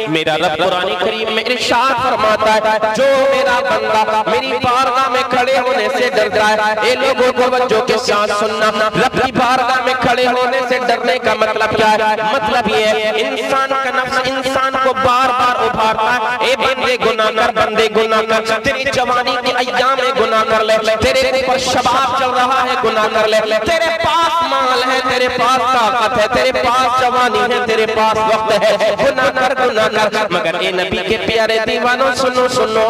میرا رب قرآن کریم میں ارشاد فرماتا ہے جو میرا بندہ میری بارگاہ میں کھڑے ہونے سے ڈر جائے. اے لوگوں توجہ کے ساتھ سننا, رب کی بارگاہ میں کھڑے ہونے سے ڈرنے کا مطلب کیا ہے؟ مطلب یہ ہے انسان کا نفس انسان کو بار بار ابھارتا ہے, اے بندے گناہ کر, بندے گناہ کر, تیری جوانی کے ایام میں گناہ کر لے, تیرے اوپر شباب چل رہا ہے گناہ کر لے, تیرے پاس مال ہے, تیرے پاس طاقت ہے, تیرے پاس جوانی ہے, تیرے پاس وقت ہے, گناہ کر گناہ کر. مگر اے نبی کے پیارے دیوانوں سنو سنو,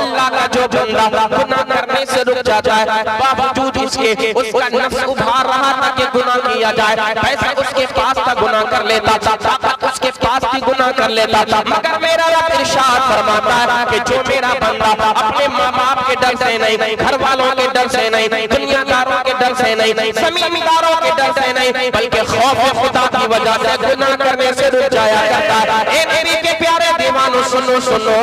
اللہ کا جو بندہ گناہ کرنے سے رک جاتا ہے باوجود اس کے اس کا نفس ابھار رہا تھا کہ گناہ کیا جائے, پیسہ اس کے پاس تھا گناہ کر لیتا تھا, طاقت اس کے پاس بھی گناہ کر لیتا تھا, مگر میرا رب ارشاد فرماتا ہے کہ جو میرا بندہ اپنے ماں باپ کے ڈر سے نہیں, گھر والوں کے ڈر سے نہیں, دنیا داروں کے ڈر سے نہیں, زمین داروں کے ڈر سے نہیں, بلکہ خوف خدا کی وجہ سے گناہ کرنے سے رک جایا جاتا ہے. اے نبی کے پیارے دیوانوں سنو سنو,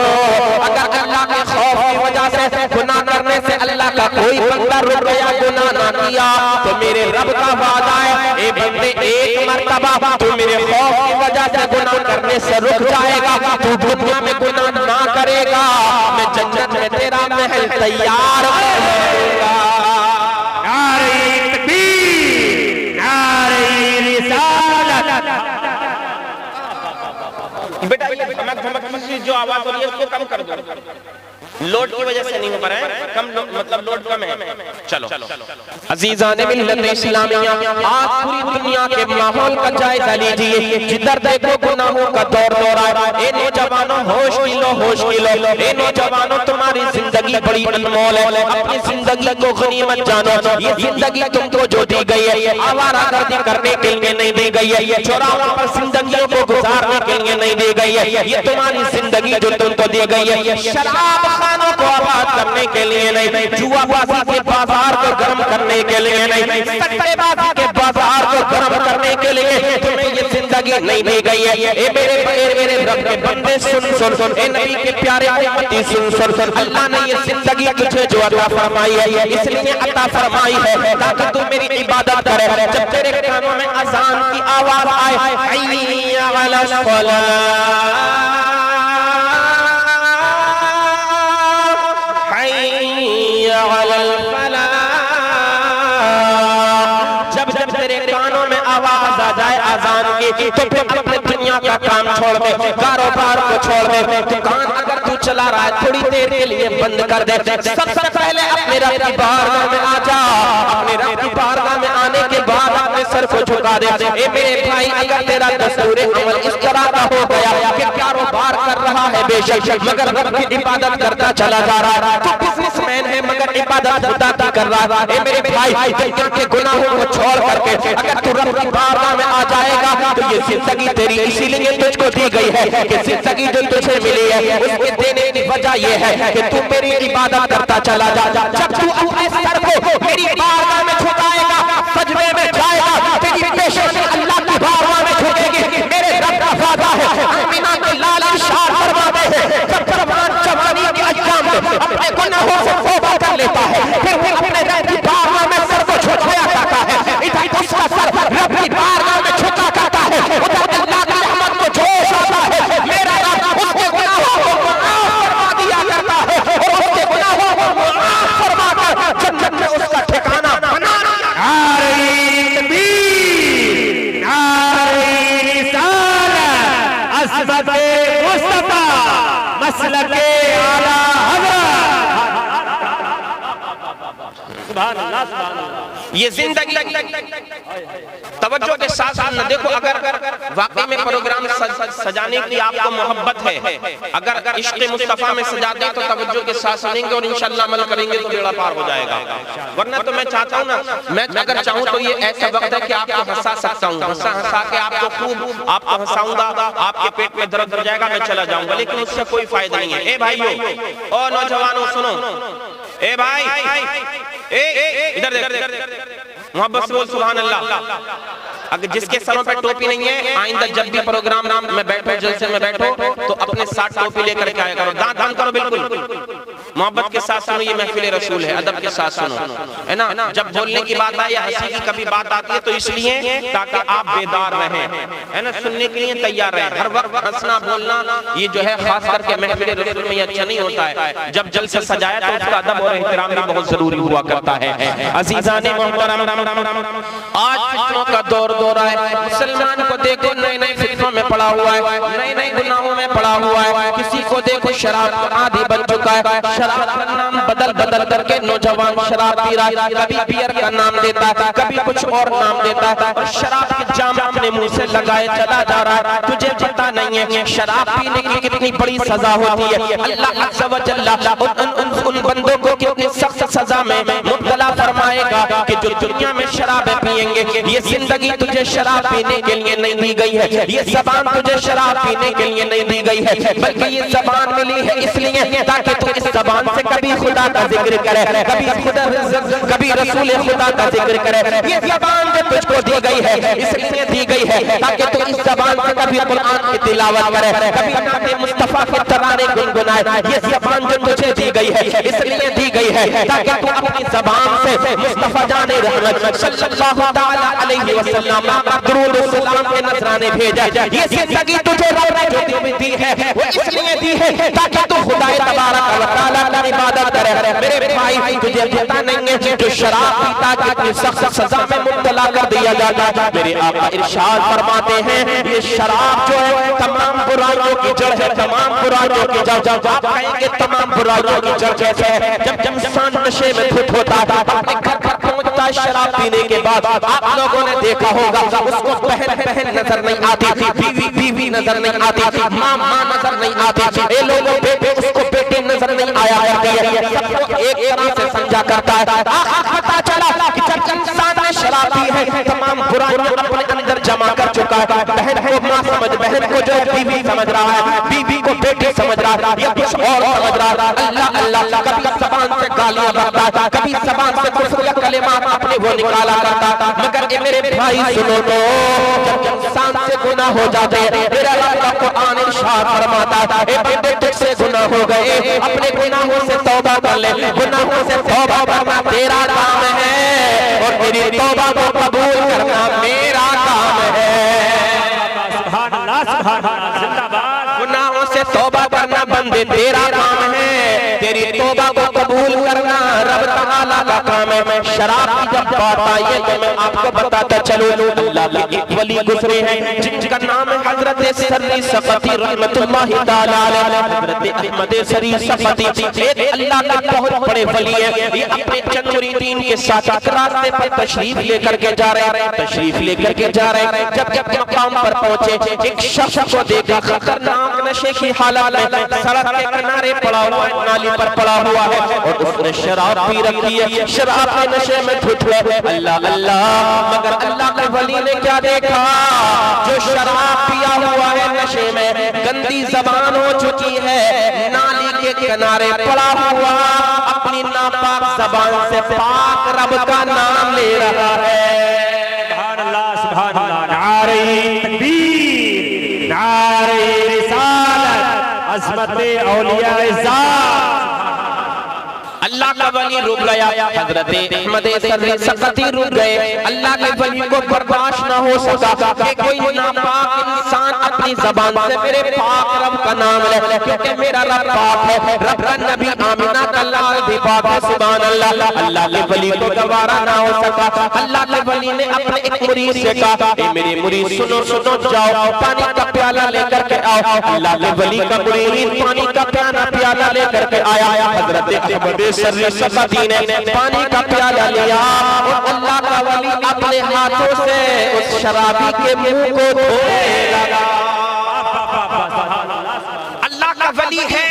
اگر اللہ کے خوف کی وجہ سے گناہ کرنے سے اللہ کا کوئی بندہ رک گیا گناہ نہ کیا تو میرے رب کا وعدہ ہے اے بندے ایک مرتبہ تو میرے خوف کی وجہ سے گناہ کرنے سے رک جائے گا, تو دنیا میں گناہ نہ کرے گا, میں جنت میں تیرا محل تیار کروں گا. نعرہ تکبیر, نعرہ رسالت. بیٹا یہ دھمک دھمک مسجد جو آواز ہو رہی ہے اس کو کم کر دو, لوڈ کی وجہ سے نہیں ہو پا رہا ہے, کم مطلب لوڈ کم ہے. چلو عزیزان ملت اسلامیہ, آج پوری دنیا کے ماحول کا جائزہ لیجئے, جدھر دیکھو گناہوں کا دور دور آئے. اے نوجوانوں ہوش کی لو, ہوش کی لو, اے نوجوانوں تمہاری زندگی بڑی انمول ہے, اپنی زندگی کو غنیمت جانو. یہ زندگی تم کو جو دی گئی ہے آوارہ گردی کرنے کے لیے نہیں دی گئی ہے, چوراہوں پر زندگیوں کو گزارنے کے لیے نہیں دی گئی ہے, یہ تمہاری زندگی جو تم کو دی گئی ہے شراب خانوں کو آباد کرنے کے لیے نہیں, جوا بازی کے بازار کو گرم کرنے کے لیے نہیں, سٹے بازی کے بازار کو گرم کرنے کے لیے تمہیں یہ زندگی نہیں دی گئی ہے. اے میرے رب کے بندے سن سن سن, اے نبی کے پیارے امتی سن سن سن, اللہ نے یہ زندگی تجھے جو عطا فرمائی ہے اس لیے عطا فرمائی ہے تاکہ تو میری عبادت کرے. جب تیرے کانوں میں اذان کی آواز آئے حی علی الصلاۃ, جب جب تیرے کانوں میں آواز آ جائے آذان کی تو پھر اپنے دنیا کا کام چھوڑ دے, کاروبار کو چھوڑ دے, دکان اگر تو چلا رہا ہے تھوڑی دیر کے لیے بند کر دے, سب سے پہلے اپنے رب کی بارگاہ میں آ جا, اپنے رب کی بارگاہ میں آنے کے بعد اپنے سر کو جھکا دے. اے میرے بھائی اگر تیرا دستور عمل اس طرح کا ہو گیا کہ کاروبار کر رہا ہے بے شک مگر رب کی عبادت کرتا چلا جا رہا ہے, تو بزنس مین ہے مگر عبادت خدا کی کر رہا ہے. اے میرے بھائی دل کے گناہوں کو چھوڑ کر کے اگر تو رب کی بارگاہ میں آ جائے گا تو یہ زندگی تیری اسی لیے تجھ کو دی گئی ہے کہ زندگی جو تجھے ملی ہے اس کے دینے کی وجہ یہ ہے کہ تو میری عبادت کرتا چلا جا. جب تو اپنے سر کو میری بارگاہ میں جھکائے گا, سجدے میں جائے گا, تیری پیشانی اللہ کی بارگاہ میں جھکے گی. میرے رب کا وعدہ ہے, آمینہ کے لال ارشاد فرماتے ہیں جب جوان جوانی کے ایام میں اپنے گناہوں سے توبہ کر لیتا ہے پھر وہ اپنے رب کی بارگاہ میں سر کو جھکایا کرتا ہے, ادھر اس کا سر رب کی بارگاہ میں جھکا کرتا ہے, ادھر اللہ کی رحمت کو جوش آتا ہے. میرا رب اس کے گناہوں کو معاف فرما دیا کرتا ہے اور اس کے گناہوں کو معاف فرما کر جنت میں اس کا ٹھکانہ بنا دیا. نعرہ تکبیر, نعرہ رسالت, عصمت مصطفیٰ, مسلک اعلیٰ حضرت. سبحان اللہ, سبحان اللہ. یہ زندگی توجہ کے ساتھ ساتھ دیکھو, اگر واقعی میں پروگرام سجانے کی آپ کو محبت ہے, اگر عشق مصطفیٰ میں سجاتے ہیں تو توجہ کے ساتھ سنیں گے اور انشاءاللہ عمل کریں گے تو بیڑا پار ہو جائے گا. ورنہ تو میں چاہتا ہوں نا, میں اگر چاہوں تو یہ ایسا وقت ہے کہ آپ کو ہنسا سکتا ہوں, ہنسا کے آپ کو خوب آپ کو ہنساؤں گا, آپ کے پیٹ میں درد ہو جائے گا, میں چلا جاؤں گا, لیکن اس سے کوئی فائدہ نہیں ہے. اے بھائیو اور نوجوانوں سنو, اے بھائی ادھر دیکھ, محبت سے بول سبحان اللہ. اگر جس کے سروں پہ ٹوپی نہیں ہے آئندہ جب بھی پروگرام میں بیٹھو, جلسے میں بیٹھو تو اپنے ساتھ ٹوپی لے کر کے آیا کرو, دانت بند کرو بالکل. محبت کے ساتھ سنو، یہ محفل رسول ہے، ادب کے ساتھ سنو، ہے نا؟ جب بولنے کی بات آئی یا ہنسی کی کبھی بات آتی ہے تو اس لیے تاکہ آپ بیدار رہیں، ہے نا، سننے کے لیے تیار رہیں۔ ہر وقت ہنسنا بولنا یہ جو ہے خاص کر کے محفل رسول میں اچھا نہیں ہوتا ہے۔ جب جلسہ سجایا تو اس کا ادب اور احترام بھی بہت ضروری ہوا کرتا ہے۔ عزیزان محترم، آج فتنوں کا دور ہے، مسلمان کو دیکھو نئے نئے فتنوں میں پڑا ہوا ہے، نئے نئے گناہوں میں پڑا ہوا ہے۔ کسی کو دیکھو شراب کا عادی بن چکا ہے، شراب کا نام بدل کر کے نوجوان شراب پی رہا ہے، کبھی بیئر کا نام دیتا ہے، کبھی کچھ اور نام دیتا ہے، اور شراب کے جام اپنے منہ سے لگائے چلا جا رہا ہے۔ تجھے پتہ نہیں ہے شراب پینے کی کتنی بڑی سزا ہوتی ہے۔ اللہ عز و جل ان بندوں کو کتنی سخت سزا میں مبتلا فرمائے گا کہ جو دنیا میں شراب پیئیں گے۔ یہ زندگی تجھے شراب پینے کے لیے نہیں دی گئی ہے، یہ زبان تجھے شراب پینے کے لیے نہیں دی گئی ہے، بلکہ یہ زبان ملی ہے اس لیے تاکہ تو اس زبان سے کبھی خدا کا ذکر کرے، کبھی رسول خدا کا ذکر کرے۔ یہ زبان جو تجھ کو دی گئی ہے اس لیے دی گئی ہے تاکہ تو اس زبان سے کبھی قرآن کی تلاوت کرے، کبھی نعت مصطفیٰ کے ترانے گنگنائے۔ یہ زبان جو تجھے دی گئی ہے اس لیے دی گئی ہے تاکہ تو اپنی زبان سے مصطفیٰ جان رحمت صلی اللہ تعالیٰ علیہ وسلم درود و سلام کے نذرانے بھیجا۔ یہ زندگی تجھے رونے جو دی ہے وہ اس لیے دی ہے تاکہ تو خدا تبارک و تعالیٰ کی عبادت کرے۔ میرے بھائی تجھے پتہ نہیں ہے جو شراب پیتا کتنی سخت سزا میں مبتلا کر دیا جاتا۔ میرے آقا ارشاد فرماتے ہیں یہ شراب جو ہے تمام برائیوں کی جڑ ہے، تمام برائیوں کی جڑ۔ آپ کہیں گے تمام برائیوں کی جڑ کیسے ہے؟ جب انسان نشے میں دھت ہوتا ہے، اپنے گھر پہنچتا ہے شراب پینے کے بعد، آپ لوگوں نے دیکھا ہوگا اس کو بہن نظر نہیں آتی تھی، بیوی نظر نہیں آتی تھی، ماں نظر نہیں آتی تھی، اے لوگوں بیٹے اس کو بیٹے نظر نہیں آیا کرتی ہے، سب کو ایک طرح سے سمجھا کرتا ہے۔ پتا چلا کہ جب انسان نے شراب پی ہے تمام برائیاں اپنے اندر جمع کر چکا ہے۔ بہن کو ماں سمجھ، بہن کو جو ہے بیوی سمجھ رہا ہے، بیوی کو بیٹے سمجھ رہا ہے، یا کچھ اور سمجھ رہا ہے۔ اللہ کبھی زبان سے گالیاں بکتا تھا، کبھی زبان سے کفر یا کلمات اپنے وہ نکالا کرتا تھا۔ مگر اے میرے بھائی سنو تو جب انسان سے گناہ ہو جاتے میرا رب کا قرآن ارشاد فرماتا ہے اے بندے تجھ سے گناہ ہو گئے، اپنے گناہوں سے توبہ کر لے، گناہوں سے توبہ کرنا تیرا کام ہے اور میری توبہ کو قبول کرنا میرا کام ہے۔ سبحان اللہ سبحان اللہ، زندہ باد۔ گناہوں سے توبہ کرنا بندے تیرا کام ہے، تیری توبہ کو قبول کرنا رب تعالیٰ کا کام ہے۔ شراب کی جب بات آئی ہے تو میں آپ کو بتاتا چلوں اللہ کے ایک ولی گزرے ہیں جن کا نام ہے حضرت سری سقطی رحمت اللہ تعالیٰ علیہ، حضرت احمد سری سقطی ایک اللہ کا بہت بڑے ولی ہیں۔ یہ اپنے چند مریدین کے ساتھ راستے پر تشریف لے کر کے جا رہے ہیں، جب مقام پر پہنچے ایک شخص کو دیکھا خطرناک نشے کی حالت میں سڑک کے کنارے پڑا ہوا ہے، نالی پر پڑا ہوا ہے اور اس نے شراب پی رکھی ہے، شراب کے نشے میں دھت ہوئے۔ اللہ مگر اللہ کے ولی نے کیا دیکھا؟ جو شراب پیا ہوا ہے نشے میں، گندی زبان ہو چکی ہے، نالی کے کنارے پڑا ہوا اپنی ناپاک زبان سے پاک رب کا نام لے رہا ہے۔ سبحان اللہ سبحان اللہ، نعرہ تکبیر، نعرہ رسالت، عظمت اولیاء ذات۔ اللہ کا ولی رک گیا، حضرت احمد سری سقطی رک گئے۔ اللہ کے ولی کو برداشت نہ ہو سکا کہ کوئی ناپاک انسان اپنی زبان سے میرے پاک رب کا نام لے، کیونکہ میرا رب پاک ہے، رب کا نبی آمینہ کا لال بھی پاک ہے، سبحان اللہ۔ اللہ کے ولی کو گوارا نہ ہو سکا۔ اللہ کے ولی نے اپنے ایک مرید سے کہا اے میرے مرید سنو جاؤ پانی کا پیالہ لے کر کے آؤ۔ اللہ کے ولی کا مرید پانی کا پیالہ لے کر کے آیا، حضرت احمد سری سقطی نے پانی کا پیالہ لیا اور اللہ کا ولی اپنے ہاتھوں سے اس شرابی کے منہ کو دھونے لگا۔ اللہ کا ولی ہے،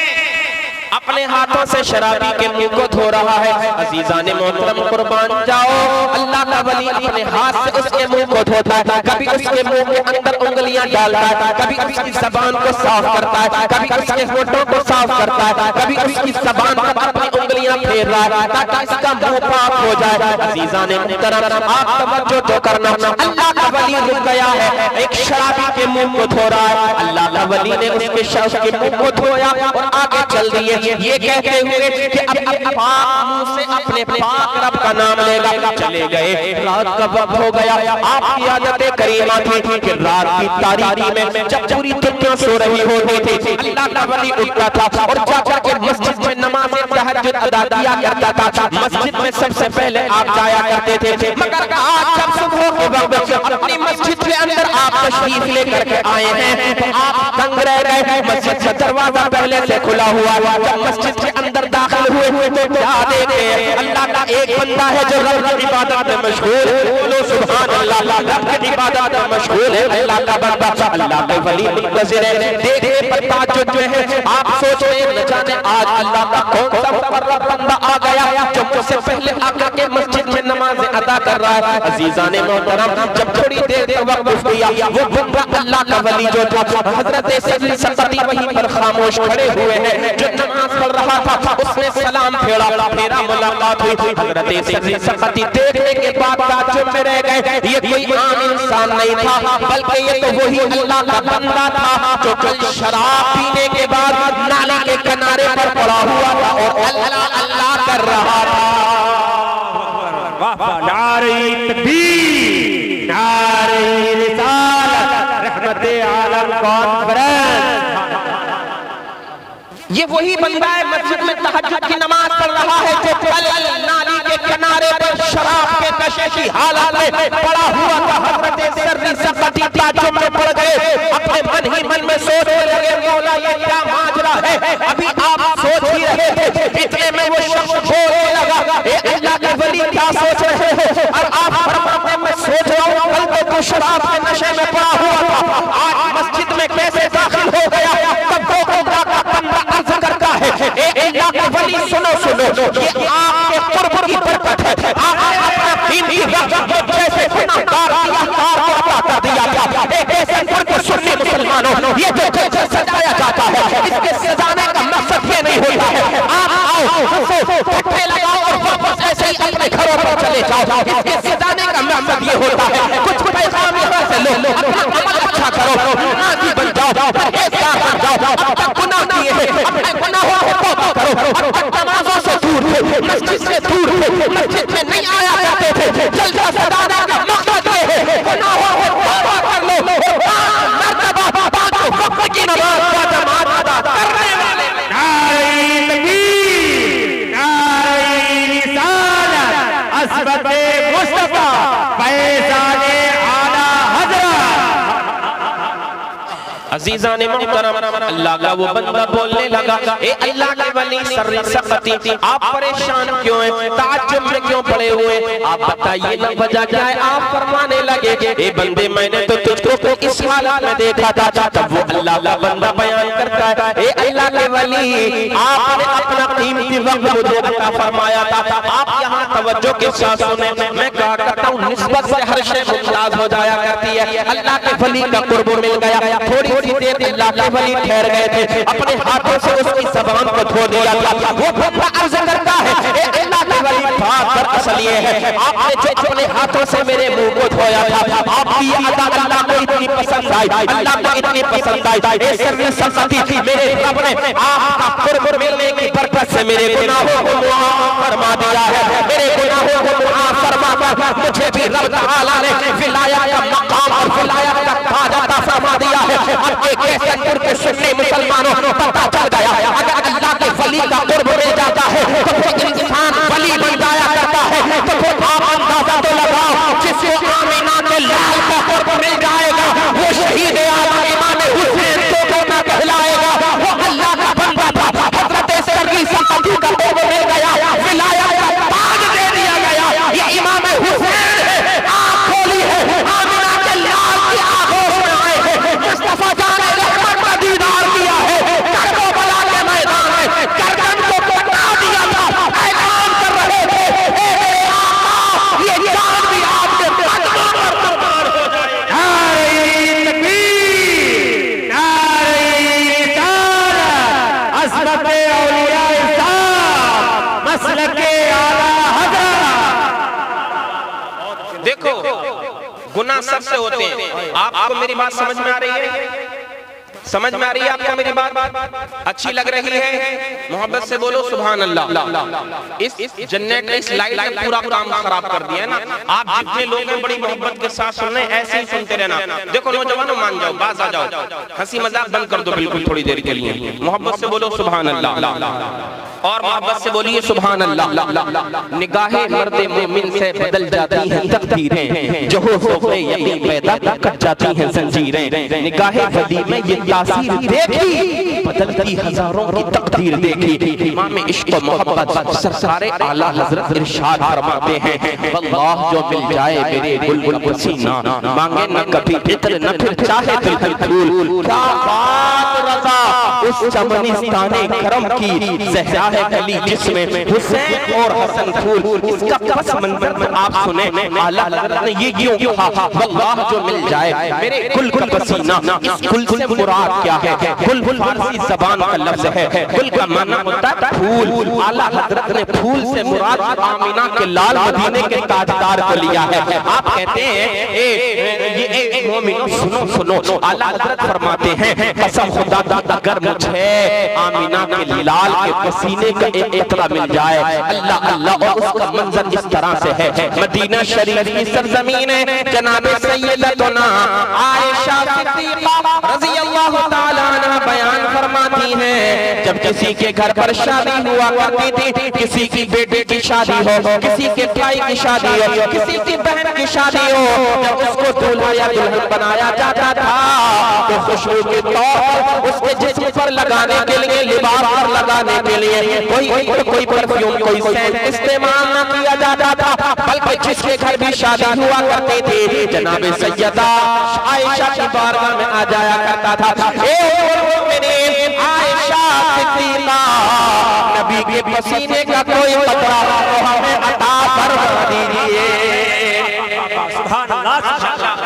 اپنے ہاتھوں سے شرابی کے منہ کو دھو رہا ہے۔ عزیزان محترم قربان جاؤ، اللہ کا ولی اپنے ہاتھ سے اس کے منہ کو دھوتا ہے، کبھی اس کے منہ کے اندر انگلیاں ڈالتا ہے، کبھی اس کی زبان کو صاف کرتا ہے، کبھی اس کے ہونٹوں کو صاف کرتا ہے، کبھی اس کی زبان پر اپنی انگلیاں پھیر رہا ہے تاکہ اس کا منہ پاک ہو جائے۔ عزیزان محترم آپ توجہ تو کرنا، اللہ کا ولی رک گیا ہے، ایک شرابی کے منہ کو دھو رہا ہے۔ اللہ کا ولی نے اس کے منہ کو دھویا اور آگے چل دیے۔ یہ یہ کہتے ہوئے کہ اپنے پاک منہ سے اپنے پاک رب کا نام لے گا چلے گئے. رات کا وقت ہو گیا. آپ کی عادت کریمہ تھی کہ رات کی تاریکی میں جب پوری دنیا سو رہی ہوتی تھی اللہ کا ولی اٹھتا تھا اور جا جا کے مسجد میں نماز تہجد ادا کیا کرتا تھا. مسجد میں سب سے پہلے آپ جایا کرتے تھے. مگر آج جب صبح کے وقت اپنی مسجد کے اندر آپ تشریف لے کر کے آئے ہیں تو آپ دنگ رہ گئے. مسجد کا دروازہ پہلے سے کھلا ہوا. جب مسجد کے اندر داخل ہوئے تو کیا دیکھے اللہ کا ایک بندہ ہے جو رب کی عبادت میں مشغول ہے. بولو سبحان اللہ. رب کی عبادت میں مشغول ہے اللہ کا بندہ اللہ کے ولی منتظر ہے. دیکھے پر تعجب جو ہے آپ سوچیں نہ جانے آج اللہ کا کون سا مقرب بندہ آ گیا جو مجھ سے پہلے آقا کے مسجد میں نماز ادا کر رہا ہے. عزیزان محترم جب تھوڑی دیر توقف کیا وہ بندہ اللہ کا ولی جو تھا حضرت سیدنا سقطی وہیں پر خاموش کھڑے ہوئے ہیں جو نماز پڑھ رہا تھا. اس نے سلام پھیرا میرا ملاقات ہوئی. حضرت سیدنا سقطی دیکھنے کے بعد تعجب میں رہ گئے. یہ کوئی عام انسان نہیں تھا بلکہ یہ تو وہی اللہ کا بندہ تھا جو کل شراب پینے کے بعد نالے کے کنارے پر پڑا ہوا تھا اور اللہ اللہ کر رہا تھا. نعرہ تکبیر نعرہ رسالت رحمت عالم کانفرنس. یہ وہی بندہ ہے مسجد میں تہجد کی نماز پڑھ رہا ہے جو کل نالی کے کنارے پر شراب کے نشے کی حالت میں پڑا ہوا تھا. حضرت سیدنا سقطی تعجب میں پڑ گئے. اپنے من ہی من میں سوچنے لگے مولا یہ کیا ماجرا ہے. ابھی آپ سوچ ہی رہے تھے اتنے میں وہ شخص بولنے لگا اے اللہ کے ولی کیا سوچ رہے ہو. اور آپ فرماتے میں سوچ رہا ہوں کل تو شراب کے نشے میں پڑا ہوا تھا آج مسجد میں کیسے داخل ہو گیا. تب تو خدا کا بندہ عرض کرتا ہے اے اللہ کے ولی سنو یہ آپ کے قرب کی برکت ہے. آپ نے اپنا دین کی رغبت جیسے گناہگار کو عطا کر دیا تھا. ایک ایسے فرق سنی مسلمانوں یہ جو جیسے سجایا جاتا ہے اس کے سجانے کا مقصد یہ نہیں ہوتا ہے آپ آؤ ہنسو پھٹے لگاؤ اور واپس ایسے ہی اپنے گھروں پر چلے جاؤ. اس کے سجانے کا مقصد یہ ہوتا ہے کچھ پیغام یہاں سے لو اپنا عمل اچھا کرو نازی بن جاؤ پرہیزگار بن جاؤ. اب تک گناہ کیے ہیں اپنے گناہوں کو توبہ کرو. اب تک نمازوں سے دور تھے مسجد سے دور تھے مسجد میں نہیں آیا کرتے تھے. جلسہ سجانے کا مقصد یہ ہے گناہوں کو توبہ کر لو. مرتبہ پانچ وقت کی نماز کا جماعت ادا کرنے والے نعرہ تکبیر نعرہ رسالت عصمت مصطفیٰ فیضان اعلیٰ حضرت. عزیزان محترم اللہ کا وہ بندہ بولنے لگا اے اللہ کے ولی سیدنا سقطی آپ پریشان کیوں ہیں تعجب میں کیوں پڑے ہوئے آپ بتائیے نہ وجہ کیا ہے. آپ فرمانے لگے اے بندے میں نے تو تجھ کو اس حالت میں دیکھا تھا. تب وہ اللہ کا بندہ بیان کرتا ہے اے اللہ کے ولی آپ نے اپنا قیمتی وقت مجھے عطا فرمایا تھا. آپ یہاں توجہ کے ساتھ سنیں میں کہا کرتا ہوں نسبت سے ہر شے ممتاز ہو جایا کرتی ہے. اللہ کے ولی کا قرب مل گیا. تھوڑی سی دیر اللہ کے ولی ٹھہر گئے تھے اپنے ہاتھوں سے اس کی زبان کو دھو دیا تھا. وہ بندہ عرض کرتا ہے اے اللہ کے ولی بات در اصل یہ ہے آپ نے جو اپنے ہاتھوں سے میرے منہ کو دھویا تھا آپ کی ادا اللہ کو اتنی پسند آئی اللہ کو اتنی پسند آئی. اے سیدنا سقطی میرے رب نے آپ کا قرب ملنے کی برکت سے میرے گناہوں کو معاف فرما دیا ہے. میرے گناہوں کو معاف فرما کر مجھے بھی رب تعالی نے ولایت کا مقام اور ولایت کا تاج عطا فرما دیا ہے. اب ایک ایسے قرب کے سننے مسلمانوں پتہ چل گیا اگر اللہ کے ولی کا قرب مل جاتا ہے تو وہ انسان ولی بن جایا کرتا ہے. تو وہ آپ اندازہ تو لگاؤ جس کو آمینہ کے لال کا قرب مل جائے گا وہ شہید اعلیٰ امام حسین تو نہ کہلائے گا. وہ اللہ کا بندہ تھا حضرت سیدنا سقطی کا قرب مل گیا ولایت کا تاج دے دیا گیا. یہ امام حسین ہے آنکھ کھولی ہے آمینہ کے لال کی آغوش میں آئے ہیں مصطفیٰ جان رحمت کا دیدار کیا ہے. کربلا کے میدان میں گردن کو کٹا دیا تھا اعلان کر رہے تھے اے میرے آقا یہ جان بھی آپ کے قدموں پر قربان ہو جائے. نعرہ تکبیر نعرہ رسالت عصمت اولیاء اسلام مسلک اعلیٰ حضرت. دیکھو گناہ سب سے ہوتے ہیں. آپ کو میری بات سمجھ میں آ رہی ہے سمجھ میں آ رہی ہے آپ کو میری بات؟ اچھی لگ رہی ہے؟ محبت سے بولو سبحان اللہ۔ اس جنریٹ اس لائٹ نے پورا کام خراب کر دیا ہے نا۔ آپ جتنے لوگ ہیں بڑی محبت کے ساتھ سن رہے ہیں، ایسے ہی سنتے رہنا۔ دیکھو نوجوانوں مان جاؤ، باز آ جاؤ، ہنسی مذاق بند کر دو بالکل تھوڑی دیر کے لیے۔ محبت سے بولو سبحان اللہ، اور محبت سے بولیے سبحان اللہ۔ نگاہیں مرد مومن سے بدل جاتی ہیں تقدیریں، جو خوف یقین پیدا کٹ جاتی ہیں زنجیریں۔ نگاہیں ولی میں یہ تاثیر دیکھی، بدلتی ہزاروں کی تقدیر دیکھی۔ امام عشق و محبت سرکار اعلیٰ حضرت ارشاد فرماتے ہیں، واللہ جو مل جائے میرے بلبل کو سینہ، مانگے نہ کبھی عطر نہ پھر چاہے دل کی پھول۔ کیا بات رضا اس چمنستان کرم کی، زہرا ہے کلی جس میں حسین اور حسن پھول۔ اس کا پس منظر میں آپ سنیں، اعلیٰ حضرت نے یہ کیوں کہا، واللہ جو مل جائے میرے گل کا پسینہ۔ اس گل سے مراد کیا ہے؟ گل فارسی زبان کا لفظ ہے، گل کا معنی ہوتا ہے پھول۔ اعلیٰ حضرت نے پھول سے مراد آمینہ کے لال مدینے کے تاجدار کو لیا ہے۔ آپ کہتے ہیں اے مومنو سنو سنو، اعلیٰ حضرت فرماتے ہیں قسم خدا کی اگر مجھے آمینہ کے لال کے پسینے کا ایک قطرہ مل جائے، اللہ اللہ، اور اس کا منظر اس طرح سے ہے۔ مدینہ شریف کی سرزمین ہے، جناب سیدتنا عائشہ صدیقہ رضی اللہ تعالیٰ عنہ بیان فرماتی ہیں، جب کسی کے گھر پر شادی ہوا کرتی تھی، کسی کی بیٹے کی شادی ہو، کسی کے بھائی کی شادی ہو، کسی کی بہن کی شادی ہو، جب اس کو دولہا یا دلہن بنایا جاتا تھا تو خوشبو کے طور پر اس کے جسم پر لگانے کے لیے، لباس پر لگانے کے لیے کوئی پرفیوم، کوئی سینٹ استعمال نہ کیا جاتا تھا، بلکہ جس کے گھر بھی شادی ہوا کرتی تھی جناب سیدہ عائشہ کی بارگاہ میں آ جایا کرتا تھا، اے مومنین عائشہ صدیقہ، نبی کے پسینے کا کوئی قطرہ ہمیں عطا فرما دیجئے۔ سبحان اللہ۔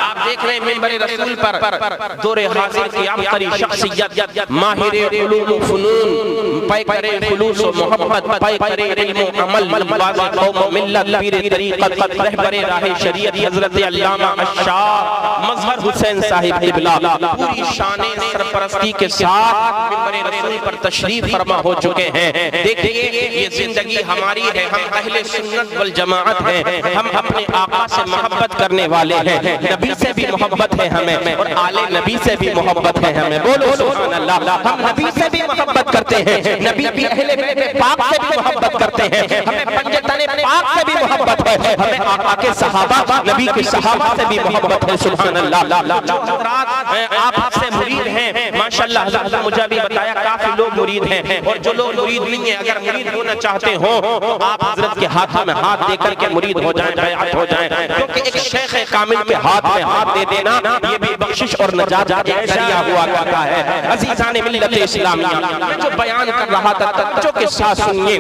آپ دیکھ رہے ہیں منبر رسول پر دور حاضر کی عبقری شخصیت، ماہر علوم و فنون، پیکر خلوص و محبت، پیکر علم و عمل، باز قوم و ملت، پیر طریقت، رہبر راہ شریعت حضرت علامہ الشاہ مظہر حسین صاحب قبلہ پوری شان سرپرستی کے ساتھ منبر رسول پر تشریف فرما ہو چکے ہیں۔ دیکھیے یہ زندگی ہماری ہے، ہم اہل سنت والجماعت ہیں، ہم اپنے آقا سے محبت کرنے والے ہیں، نبی سے بھی محبت ہے ہمیں، اور آل نبی سے بھی محبت ہے ہمیں۔ بولو سبحان اللہ۔ ہم نبی سے بھی محبت کرتے ہیں، نبی بھی اہل بیت پاک سے بھی محبت کرتے ہیں، ہمیں پنجتن پاک سے بھی محبت ہے، ہمیں آقا کے صحابہ، نبی کے صحابہ سے بھی محبت ہے۔ سبحان اللہ۔ جو حضرات آپ سے مرید ہیں ماشاءاللہ، حضرت مجھے بھی بتایا کافی لوگ مرید ہیں، اور جو لوگ مرید نہیں ہیں اگر مرید ہونا چاہتے ہوں تو آپ حضرت کے ہاتھوں میں ہاتھ دے کر کے مرید ہو جائیں، بیعت ہو جائیں، کیونکہ ایک شیخ کامل کے ہاتھ میں ہاتھ دے دینا یہ بھی بخشش اور نجات کا ذریعہ ہوا کرتا ہے۔ عزیزان ملت اسلامیہ، میں جو بیان کر رہا تھا توجہ کے ساتھ سنیے،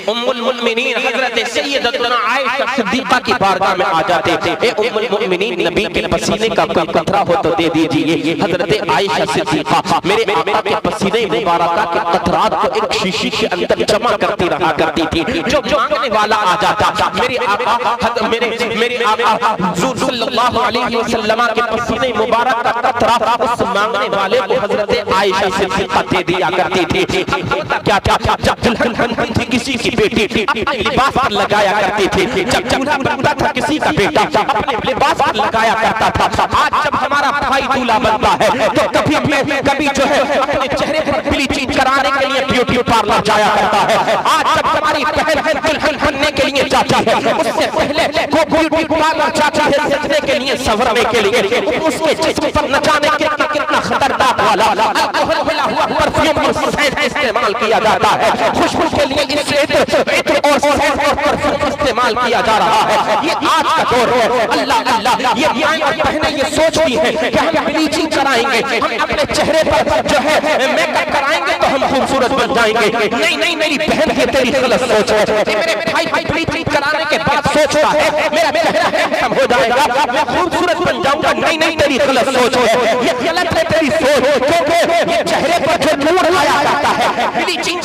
ام المؤمنین حضرت سیدتنا عائشہ صدیقہ کی بارگاہ میں آ جاتے تھے، اے ام المؤمنین نبی کے پسینے کا کوئی قطرہ ہو تو دے دیجئے۔ حضرت عائشہ صدیقہ میرے آقا کے پسینے مبارکہ کے قطرات کو ایک شیشی کے اندر جمع کرتی رہا کرتی تھی، جو مانگنے والا آ جاتا میرے آقا میرے آقا حضور صلی اللہ علیہ وسلم کے پسینے مبارک کا قطرہ اس مانگنے والے کو حضرت عائشہ صدیقہ دے دیا کرتی تھی۔ کیا تھا؟ جب دلہن تھی کسی کی بیٹی اپنے لباس پر لگایا کرتی تھی، جب دولہا بنتا تھا کسی کا بیٹا اپنے لباس پر لگایا کرتا تھا۔ آج جب ہمارا بھائی دولہا بنتا ہے تو کبھی جو ہے اپنے چہرے پر بلیچنگ کرانے کے لیے بیوٹی پارلر جایا کرتا ہے۔ آج جب ہماری بہن دلہن بننے کے لیے جاتی ہے اس سے پہلے وہ بیوٹی پارلر جاتی ہے سجدے کے لیے، سنورنے کے لیے، اس کے جسم پر نہ جانے کتنا خطرناک والا الکحل ملا ہوا پرفیوم اور سینٹ استعمال کیا جاتا ہے، خوشبو کے لیے عطر اور سینٹ اور پرفیوم استعمال کیا جا رہا ہے۔ یہ آج کا دور ہے۔ اللہ اللہ، یہ مائیں اور بہنیں یہ سوچتی ہیں کہ ہم بلیچنگ کرائیں گے، ہم اپنے چہرے پر جو ہے میک اپ کرائیں گے تو ہم خوبصورت بن جائیں گے۔ نہیں نہیں میری بہن، یہ تیری غلط سوچ ہے۔ میرے بھائی بلیچنگ کرانے کے بعد سوچتا ہے میرا چہرہ ہینڈسم ہو جائے گا، میں خوبصورت بن جاؤں گا۔ نہیں نہیں تیری غلط سوچ ہے، یہ غلط ہے تیری سوچ، کیونکہ یہ چہرے پر جو نور آیا کرتا ہے بلیچنگ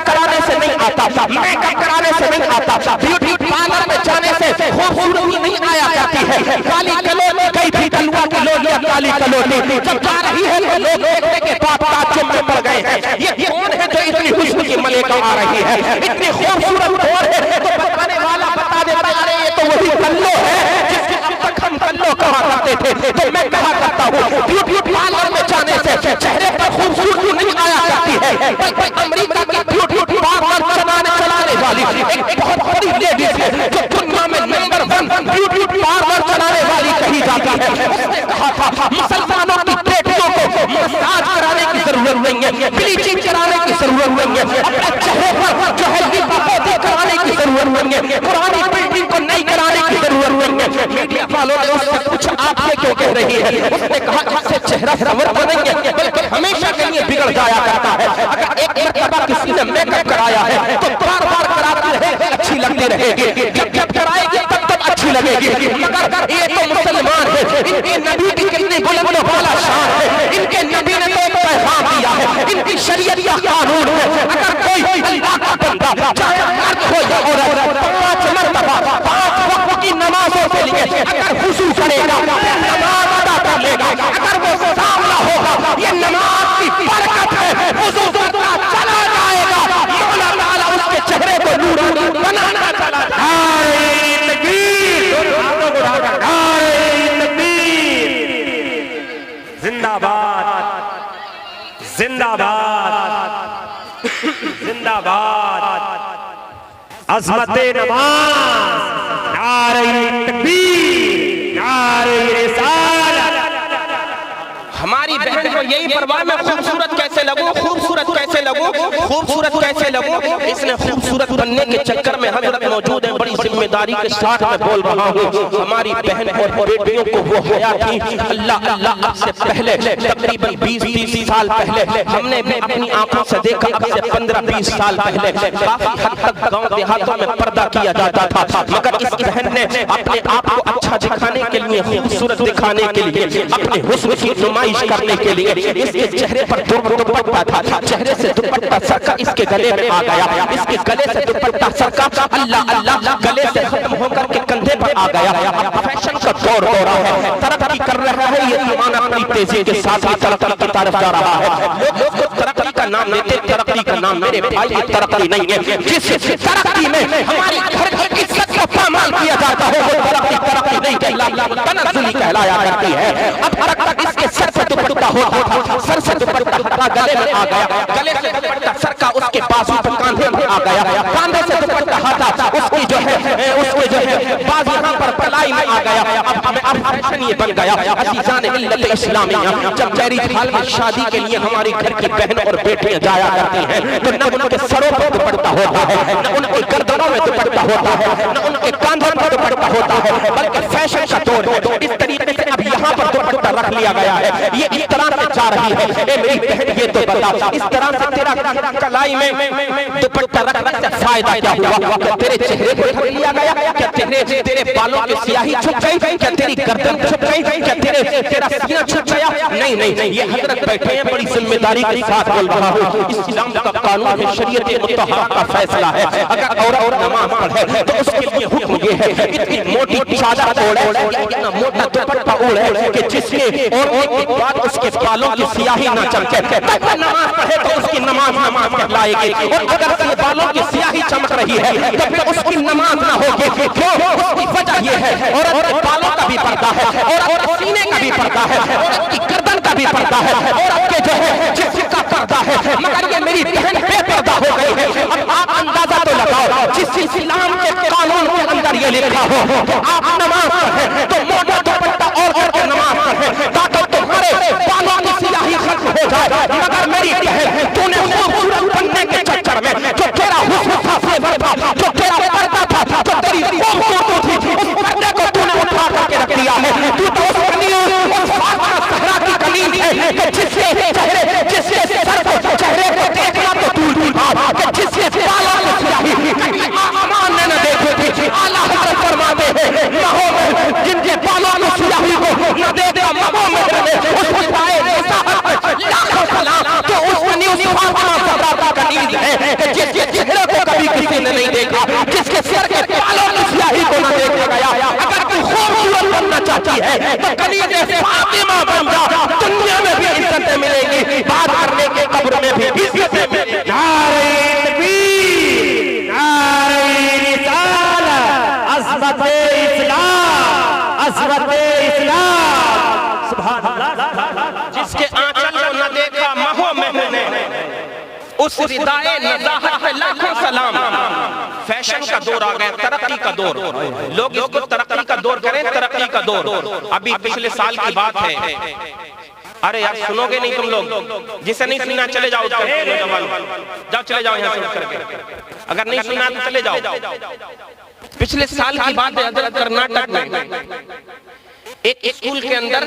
کرانے سے نہیں آتا، میک اپ کرانے سے نہیں آتا، بیوٹی پارلر میں جانے سے خوبصورتی نہیں آیا کرتی ہے۔ کالی کلو کئی بھی کلوا کی لوگ کالی کلوٹی جب جا رہی ہے تو لوگ دیکھنے کے بعد تعجب میں پڑ گئے ہیں یہ کون ہے جو اتنی حسن کی ملکہ آ رہی ہے اتنی خوبصورت کون ہے تو بتانے والا بتا دیتا ہے یہ تو وہی کلو ہے جس کے اب تک ہم کلو کہا کرتے تھے تو میں کہا کرتا ہوں بیوٹی پارلر میں جانے سے چہرے پر خوبصورتی نہیں آیا کرتی ہے بلکہ امریکہ کی بیوٹی پارلر چلانے والی ایک بہت بڑی لیڈیز ہے جو دنیا میں نمبر 1 بیوٹی پارلر چلانے والی کہی جاتی ہے اس نے کہا تھا مسلمانوں کی بیٹیوں کو مساج کرانے کی ضرورت نہیں ہے بلیچنگ کرانے کی ضرورت نہیں ہے اپنے چہرے پر جو ہے لیپاپوتی کرانے کی ضرورت نہیں ہے پرانی بلڈنگ کو نئی کرانے کی ضرورت نہیں ہے میڈیا والوں نے اس سے کچھ آپ یہ کیوں کہہ رہی ہے اس نے کہا اس سے چہرہ سنورتا نہیں ہے بلکہ ہمیشہ کے لیے بگڑ جایا کرتا ہے اگر ایک مرتبہ کسی نے میک اپ کرایا ہے تو بار بار کراتی رہے اچھی لگتی رہے گی جب کرائے گی تب تک اچھی لگے گی مگر یہ تو مسلمان ہے ان کے نبی کی کتنی بلند و بالا شان ہے ان کے نبی نے تو ایک پیغام دیا ہے ان کی شریعت کا قانون ہے اگر کوئی اللہ کا بندہ چاہے مرد ہو یا عورت 5 مرتبہ 5 وقت کی نمازوں کے لیے اگر خشوع کرے گا نماز ادا کر لے گا اگر وہ سامنا ہوگا یہ نماز کی برکت ہے وضو کرتا چلا جائے گا مولا تعالیٰ اس کے چہرے کو نورانی بنانا چلا زندہ باد زندہ باد زندہ باد عظمت نماز نعرہ تکبیر نعرہ رسالت ہماری بہن کو یہی پرواہ میں خوبصورت کیسے لگوں خوبصورت کیسے لگوں خوبصورت کیسے لگوں اس نے خوبصورت بننے کے چکر میں حضرت موجود ہیں بڑی ذمہ داری کے ساتھ میں بول رہا ہوں ہماری بہن اور بیٹیوں کو وہ حیا تھی اللہ اللہ اب سے پہلے تقریباً 20-30 سال پہلے ہم نے بھی اپنی آنکھوں سے دیکھا اب سے 15-20 سال پہلے کافی حد تک گاؤں دیہاتوں میں پردہ کیا جاتا تھا مگر اس بہن نے اپنے آپ کو اچھا دکھانے کے لیے خوبصورت دکھانے کے لیے اپنے حسن کی نمائش کرنے کے لیے اس کے چہرے پر دوپٹہ تھا چہرے سے دوپٹہ سرکا اس کے گلے میں آ گیا اس کے گلے سے دوپٹہ سرکا اللہ اللہ گلے سے ختم ہو کر کے کندھے پر آ گیا اب فیشن کا دور ہو رہا ہے ترقی کر رہا ہے یہ زمانہ اپنی تیزی کے ساتھ ترقی کی طرف جا رہا ہے لوگ ترقی کا نام لیتے ترقی کا نام میرے بھائی یہ ترقی نہیں ہے جس ترقی میں ہماری گھر کی عزت کو پامال کیا جاتا ہے وہ ترقی نہیں تنزلی کہلایا کرتی ہے اب تک اس کے سر سے دوپٹہ ہوتا تھا سر سے دوپٹہ ہٹا گلے میں آ گیا گلے سے دوپٹہ سر کا اس کے بازو پر کاندھے میں آ گیا کاندھے سے دوپٹہ ہٹا اس کی جو ہے باز یہاں پر پلائی میں آ گیا اب فیشن یہ بن گیا عزیزان ملت اسلامیہ جب میرج ہال میں شادی کے لیے ہماری گھر کی بہن اور بیٹیاں جایا کرتی ہیں تو نہ ان کے سروں پر دوپٹہ ہوتا ہے نہ ان کے گردنوں میں دوپٹہ ہوتا ہے نہ ان کے کاندھوں پر دوپٹہ ہوتا ہے بلکہ فیشن کا دور ہے اس طریقے سے اب یہاں پر دوپٹہ رکھ لیا گیا ہے یہ اس طرح سے جا رہی ہے اے میری بہن یہ تو بتا اس طرح سے تیرا کلائی میں دوپٹہ رکھنے سے فائدہ کیا ہوا کیا تیرے چہرے کو ڈھک لیا گیا کیا تیرے بالوں کی سیاہی چھپ گئی کیا تیری گردن چھپ گئی کیا تیرا سینہ چھپ گیا نہیں یہ حضرت بیٹھے ہیں بڑی ذمہ داری کے ساتھ بول رہا ہوں اسلام کا قانون ہے شریعت مطہرہ کا فیصلہ ہے اگر عورت نماز پڑھے تو اس کے لیے حکم یہ ہے اتنی موٹی چادر اوڑھے اتنا موٹا دوپٹہ اوڑھے کہ جس کے اور بعد اس کے بالوں کی سیاہی نہ چمکے تب وہ نماز پڑھے تو اس کی نماز کہلائے گی اور اگر اس کے بالوں کی سیاہی چمک رہی ہے تب اس کی نماز نہ ہوگی کیوں اس کی وجہ یہ ہے عورت کے بالوں کا بھی پردہ ہے عورت کے سینے کا بھی پردہ ہے عورت کی گردن کا بھی پردہ ہے عورت کے جو ہے جسم کا پردہ ہے مگر یہ میری بہن بے پردہ ہو گئی ہے اب آپ اندازہ تو لگاؤ جس اسلام کے قانون کے اندر یہ لکھا ہو تو آپ نماز پڑھیں تو موٹا دوپٹہ اور کے نماز پڑھیں تاکہ تمہارے بالوں کی سیاہی ختم ہو جائے مگر میری بہن تو نے خوبصورت بننے کے چکر میں جو تیرا حسن تھا فیور تھا جو تیرا پردہ تھا جو تیری خوبصورتی تھی اس پردے کو تو نے اٹھا کر کے رکھ دیا ہے تو اس کنیز اس فاطمہ صحرا کی کنیز ہے کہ جس کے چہرے جس کے سر کو چہرے کو دیکھنا تو دور کی بات کہ جس کے بالوں کی سیاہی کبھی آسمان نے نہ دیکھی تھی اعلیٰ حضرت فرماتے ہیں مہوں میں جن کے بالوں کی سیاہی کو نہ دیکھا مہوں میں اس کو پائے لاکھوں سلام تو اس کنیز فاطمہ صحرا کا کنیز ہے کہ جس کے چہرے کو کبھی کسی نے نہیں دیکھا جس کے سر کے بالوں کی سیاہی کو نہ دیکھا گیا اگر تو خوبصورت بننا چاہتا چاہتی ہے تو کلیجے فاطمہ بن جا، دنیا میں بھی عزتیں ملیں گی، بات کرنے کے قبر میں بھی عزتیں ملیں گی۔ نعرہ تکبیر، نعرہ رسالت، عظمت اسلام، عظمت اسلام، سبحان اللہ۔ جس کے آنچل کو نہ دیکھا مہو میں نے، اس ردائے نزاہت پہ لاکھوں سلام۔ فیشن کا دور آ گیا، ترقی کا دور، لوگ اس کو ترقی کا دور کریں، ترقی کا دور۔ ابھی پچھلے سال کی بات ہے، ارے یار سنو گے نہیں تم لوگ، جسے نہیں سننا چلے جاؤ، جاؤ چلے جاؤ یہاں سے اٹھ کر کے، اگر نہیں سننا تو چلے جاؤ۔ پچھلے سال کی بات ہے، حضرت کرناٹک میں ایک اسکول کے اندر،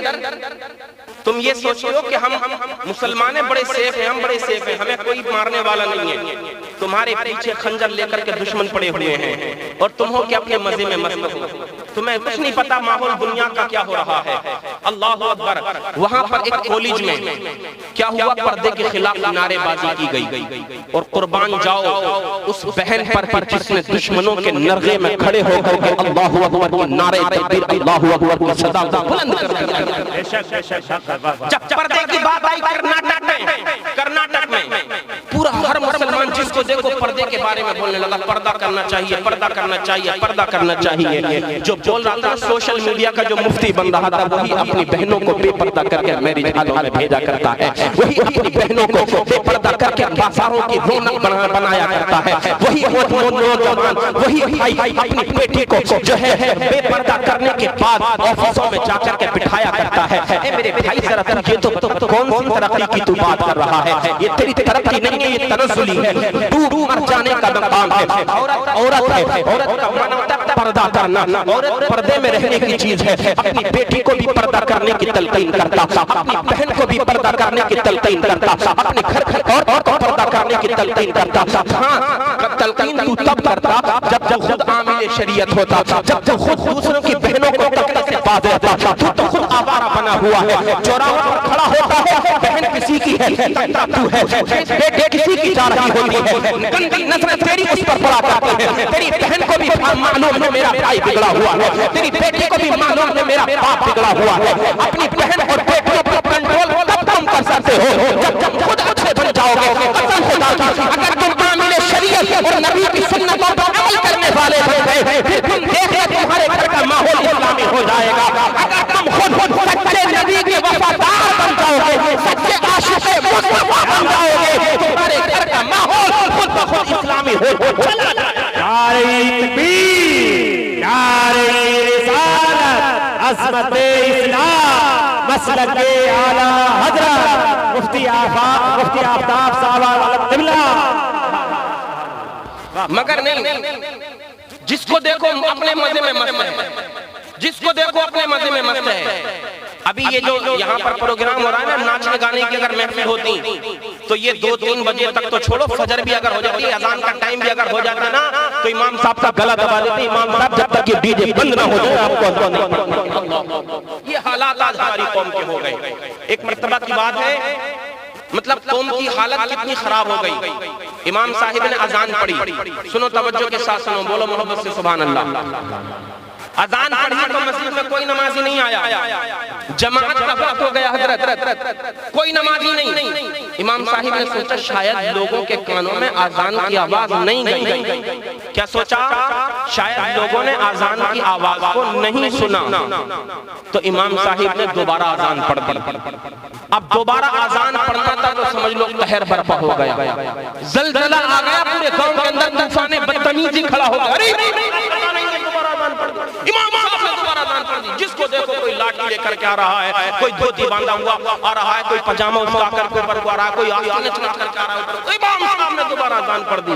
تم یہ سوچو کہ ہم مسلمانیں بڑے سیف ہیں، ہم بڑے سیف ہیں، ہمیں کوئی مارنے والا نہیں ہے، تمہارے پیچھے خنجر لے کر کے دشمن پڑے ہوئے ہیں اور تم ہو کہ اپنے مزے میں مست ہو، تمہیں کچھ نہیں پتا ماحول دنیا کا کیا ہو رہا ہے۔ اللہ اکبر۔ وہاں پر ایک کالج میں کیا ہوا، پردے کے خلاف نعرے بازی کی گئی اور قربان جاؤ اس بہن پر جس نے دشمنوں کے نرغے میں کھڑے ہو کر کے اللہ اکبر کی نعرے تکبیر، اللہ اکبر کی صدا بلند کر دیا۔ جب پردے کی بات آئی کرناٹک میں پورا ہر مسلمان جس کو دیکھو پردے کے بارے میں بولنے لگا، پردہ کرنا چاہیے، پردہ کرنا چاہیے، پردہ کرنا چاہیے۔ جو بول رہا تھا سوشل میڈیا کا جو مفتی بن رہا تھا، وہی اپنی بہنوں کو بے پردہ کر کے میری حالوں میں بھیجا کرتا ہے، وہی اپنی بہنوں کو بے پردہ کر کے بازاروں کی رونق بنایا کرتا ہے، وہی نوجوان، وہی بھائی اپنی بیٹی کو جو ہے بے پردہ کرنے کے بعد آفسوں میں جا کر کے بٹھایا کرتا ہے۔ اے میرے بھائی ذرا یہ تو کون سی ترقی کی تو بات کر رہا ہے؟ یہ تیری ترقی نہیں ہے، یہ تنزلی ہے، ڈوب مر جانے کا مقام ہے۔ عورت ہے، عورت کا معنی ہوتا ہے پردہ کرنا، عورت پردے میں رہنے کی چیز ہے۔ اپنی بیٹی کو بھی پردہ کرنے کی تلقین کرتا، اپنی بہن کو بھی پردہ کرنے کی تلقین کرتا، اپنے گھر اور کو پردہ کرنے کی تلقین کرتا۔ ہاں تلقین تو تب کرتا جب خود عامل شریعت ہوتا، جب خود دوسروں کی بہنوں کو تکلیف سے باز رہتا۔ تو خود آوارہ بنا ہوا ہے، چوراہوں پر کھڑا ہوتا ہے، بہن کسی کی ہے، تو ہے، بیٹے کسی کی جا رہی ہوتی ہے، گندی نظریں تیری اس پر پڑا کرتی ہیں۔ تیری بہن کو بھی معلوم ہے میرا بھائی بگڑا ہوا ہے، تیری بیٹی کو بھی معلوم ہے میرا باپ بگڑا ہوا ہے۔ اپنی بہن اور بیٹیوں پر کنٹرول کب تم کر سکتے ہو؟ جب خود اچھے بن جاؤ گے۔ قسم خدا کی اگر تم عامل شریعت اور نبی کی سنتوں پر عمل کرنے والے ہو گئے، پھر تم دیکھیں تمہارے گھر کا ماحول اسلامی ہو جائے گا۔ اگر تم خود سچے نبی کے وفادار بن جاؤ گے، سچے عاشق مصطفیٰ بن جاؤ گے، تمہارے گھر کا ماحول خود بخود اسلامی ہو چلا جائے گا۔ نعرہ تکبیر، نعرہ رسالت، عظمت اسلام، مسلک اعلیٰ حضرت مفتی آفتاب صاحب قبلہ۔ مگر نہیں، جس کو دیکھو اپنے مزے میں مست ہے، جس کو دیکھو اپنے مزے میں مست ہے۔ ابھی یہ جو یہاں پر پروگرام ہو رہا ہے نا، ناچنے گانے کی اگر محفل ہوتی تو یہ 2-3 بجے تک تو چھوڑو، فجر بھی اگر ہو جاتی، اذان کا ٹائم بھی اگر ہو جاتا نا تو امام صاحب کا گلا دبا دیتے، امام صاحب جب تک یہ ڈی جے بند نہ ہو جائے آپ کو اذان نہیں پڑھنا۔ یہ حالات آج ہماری قوم کے ہو گئے۔ ایک مرتبہ کی بات ہے، مطلب قوم کی حالت کتنی خراب ہو گئی۔ امام صاحب نے اذان پڑھی، سنو توجہ کے ساتھ سنو، بولو محبت سے سبحان اللہ۔ اذان پڑھی تو مسجد میں کوئی نمازی نہیں آیا، جماعت کا وقت ہو گیا حضرت، کوئی نمازی نہیں۔ امام صاحب نے سوچا شاید لوگوں کے کانوں میں اذان کی آواز نہیں گئی۔ کیا سوچا؟ شاید لوگوں نے اذان کی آواز کو نہیں سنا، تو امام صاحب نے دوبارہ اذان پڑھ دی۔ اب دوبارہ اذان پڑھنا تھا تو سمجھ لو قہر برپا ہو گیا، زلزلہ آ گیا پورے قوم کے اندر، طوفان بدتمیزی کھڑا ہو گیا۔ امام صاحب نے دوبارہ اذان پڑھ دی۔ جس کو دیکھو کوئی لاٹھی لے کر کے آ رہا ہے، کوئی دھوتی باندھا ہوا آ رہا ہے، کوئی پجامہ اٹھا کر کے اوپر آ رہا ہے، کوئی آستین چلا کر کے آ رہا ہے۔ امام صاحب نے دوبارہ اذان پڑھ دی۔